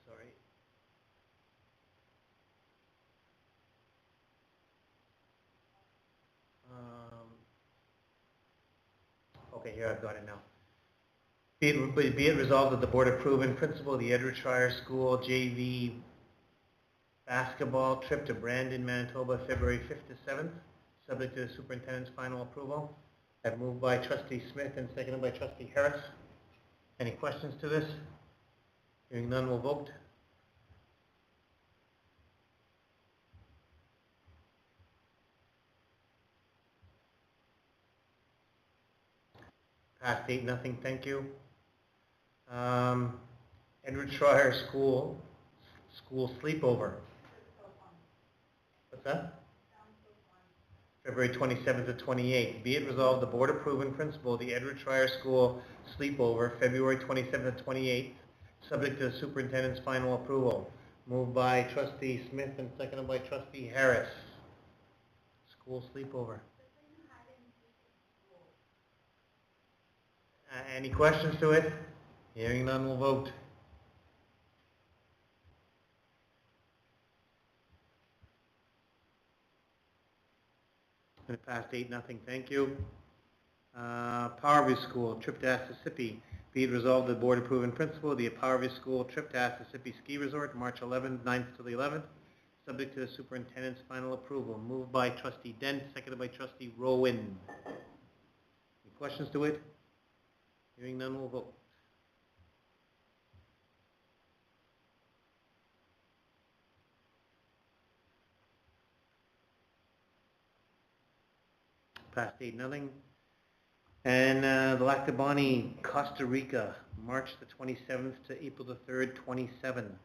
A: sorry. Okay, here I've got it now. Be it resolved that the board approve in principle the Edward Schreier School JV basketball trip to Brandon, Manitoba, February 5th to 7th, subject to the superintendent's final approval. I've moved by Trustee Smith and seconded by Trustee Harris. Any questions to this? Hearing none, we'll vote. Passed 8-0, thank you. Edward Schreier School sleepover. What's that? February 27th to 28th. Be it resolved, the board approve in principle the Edward Schreier School sleepover, February 27th to 28th, subject to the superintendent's final approval. Moved by Trustee Smith and seconded by Trustee Harris. School sleepover. Any questions to it? Hearing none, we'll vote. And it passed 8-0, thank you. Powerview School, trip to Assissippi. Be it resolved, the board approve in principle the Powerview School trip to Assissippi Ski Resort, March 11th, 9th to the 11th, subject to the superintendent's final approval. Moved by Trustee Dent, seconded by Trustee Rowan. Any questions to it? Hearing none, we'll vote. Passed 8-0. And the Lactabani, Costa Rica, March the 27th to April the 3rd, 27.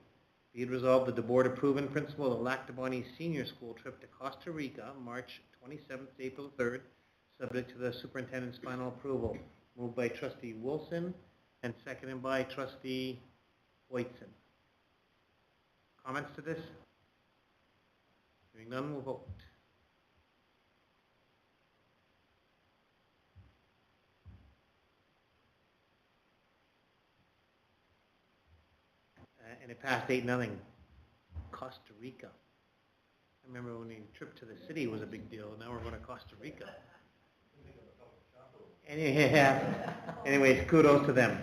A: Be it resolved that the board approve in principle the Lactabani Senior School trip to Costa Rica, March 27th to April 3rd, subject to the superintendent's final approval. Moved by Trustee Wilson and seconded by Trustee Whiteson. Comments to this? Hearing none, we'll vote. And it passed 8-0. Costa Rica. I remember when the trip to the city was a big deal. Now we're going to Costa Rica. Anyways, kudos to them.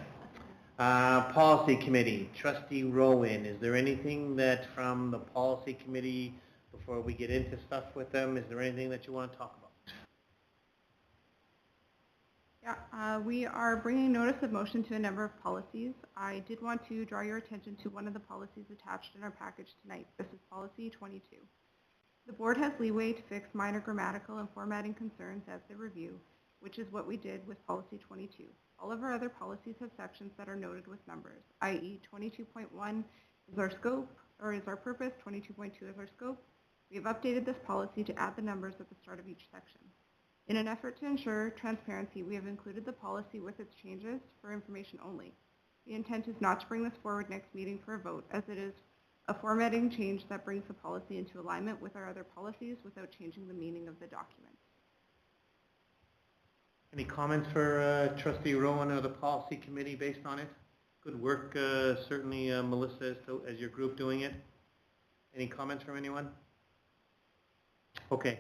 A: Policy Committee, Trustee Rowan. Is there anything that from the Policy Committee, before we get into stuff with them, is there anything that you want to talk about?
M: Yeah, we are bringing notice of motion to a number of policies. I did want to draw your attention to one of the policies attached in our package tonight. This is policy 22. The board has leeway to fix minor grammatical and formatting concerns as they review, which is what we did with policy 22. All of our other policies have sections that are noted with numbers, i.e. 22.1 is our scope, or is our purpose, 22.2 is our scope. We have updated this policy to add the numbers at the start of each section. In an effort to ensure transparency, we have included the policy with its changes for information only. The intent is not to bring this forward next meeting for a vote, as it is a formatting change that brings the policy into alignment with our other policies without changing the meaning of the document.
A: Any comments for Trustee Rowan or the policy committee based on it? Good work, certainly, Melissa, as your group doing it. Any comments from anyone? Okay,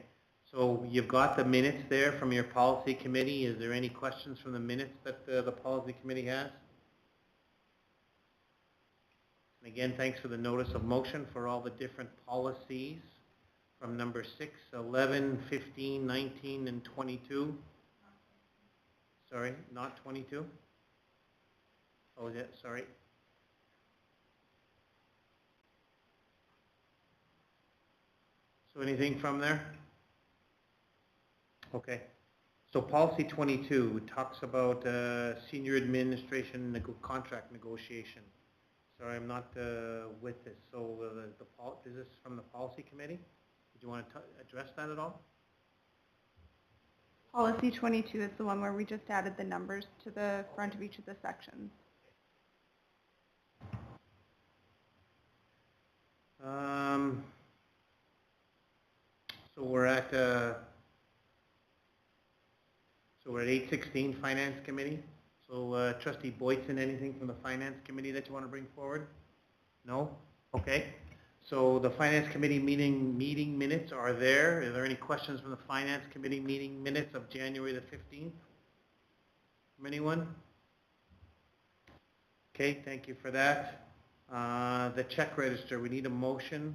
A: so you've got the minutes there from your policy committee. Is there any questions from the minutes that the policy committee has? And again, thanks for the notice of motion for all the different policies from number 6, 11, 15, 19, and 22. Sorry, not 22? Oh, yeah, sorry. So anything from there? Okay. So policy 22 talks about senior administration contract negotiation. Sorry, I'm not with this. So is this from the policy committee? Did you want to address that at all?
M: Policy 22 is the one where we just added the numbers to the front of each of the sections.
A: So we're at 816 Finance Committee. So Trustee Boyson, anything from the Finance Committee that you want to bring forward? No? Okay. So the Finance Committee meeting minutes are there. Are there any questions from the Finance Committee meeting minutes of January the 15th? From anyone? Okay, thank you for that. The check register, we need a motion.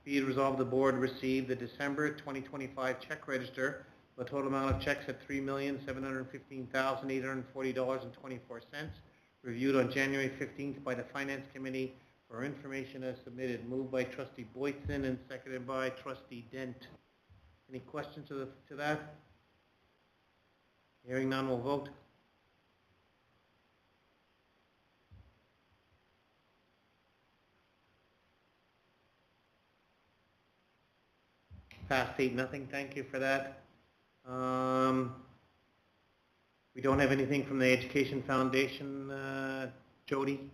A: Be it resolved the board received the December 2025 check register, the total amount of checks at $3,715,840.24, reviewed on January 15th by the Finance Committee for information as submitted. Moved by Trustee Boyson and seconded by Trustee Dent. Any questions to that? Hearing none, we'll vote. Passed 8-0. Thank you for that. We don't have anything from the Education Foundation, Jody.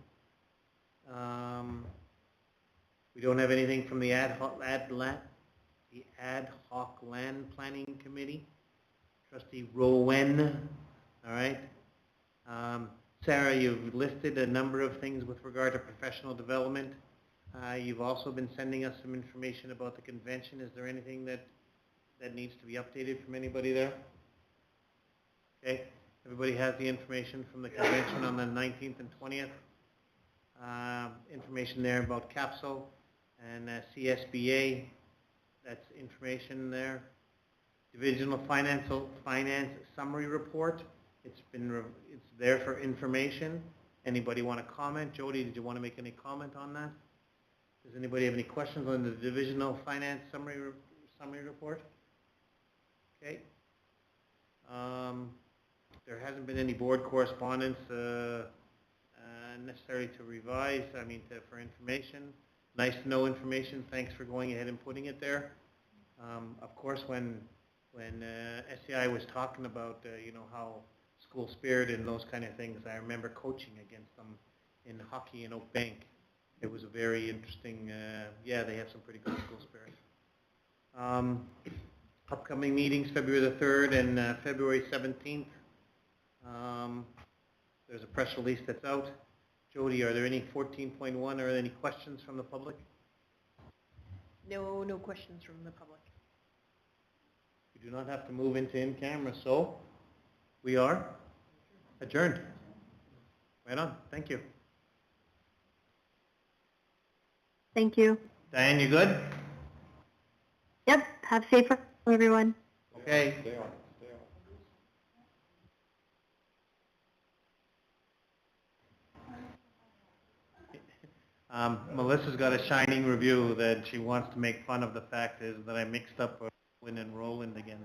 A: We don't have anything from the ad hoc land planning committee. Trustee Rowan. All right. Sarah, you've listed a number of things with regard to professional development. You've also been sending us some information about the convention. Is there anything that needs to be updated from anybody there? Okay. Everybody has the information from the convention on the 19th and 20th. Information there about CAPSO and CSBA. That's information there. Divisional Finance Summary Report. It's there for information. Anybody want to comment? Jody, did you want to make any comment on that? Does anybody have any questions on the Divisional Finance Summary Report? Okay. There hasn't been any board correspondence necessary to revise, for information. Nice to know information. Thanks for going ahead and putting it there. Of course, when SCI was talking about, how school spirit and those kind of things, I remember coaching against them in hockey in Oak Bank. It was a very interesting, they have some pretty good school spirit. Upcoming meetings, February the 3rd and February 17th. There's a press release that's out. Jody, are there any 14.1, are there any questions from the public?
N: No questions from the public.
A: We do not have to move into in-camera, so we are adjourned. Right on. Thank you.
O: Thank you.
A: Diane, you good?
O: Yep. Have safe everyone.
A: Okay. Melissa's got a shining review that she wants to make fun of the fact is that I mixed up Roland and Roland again.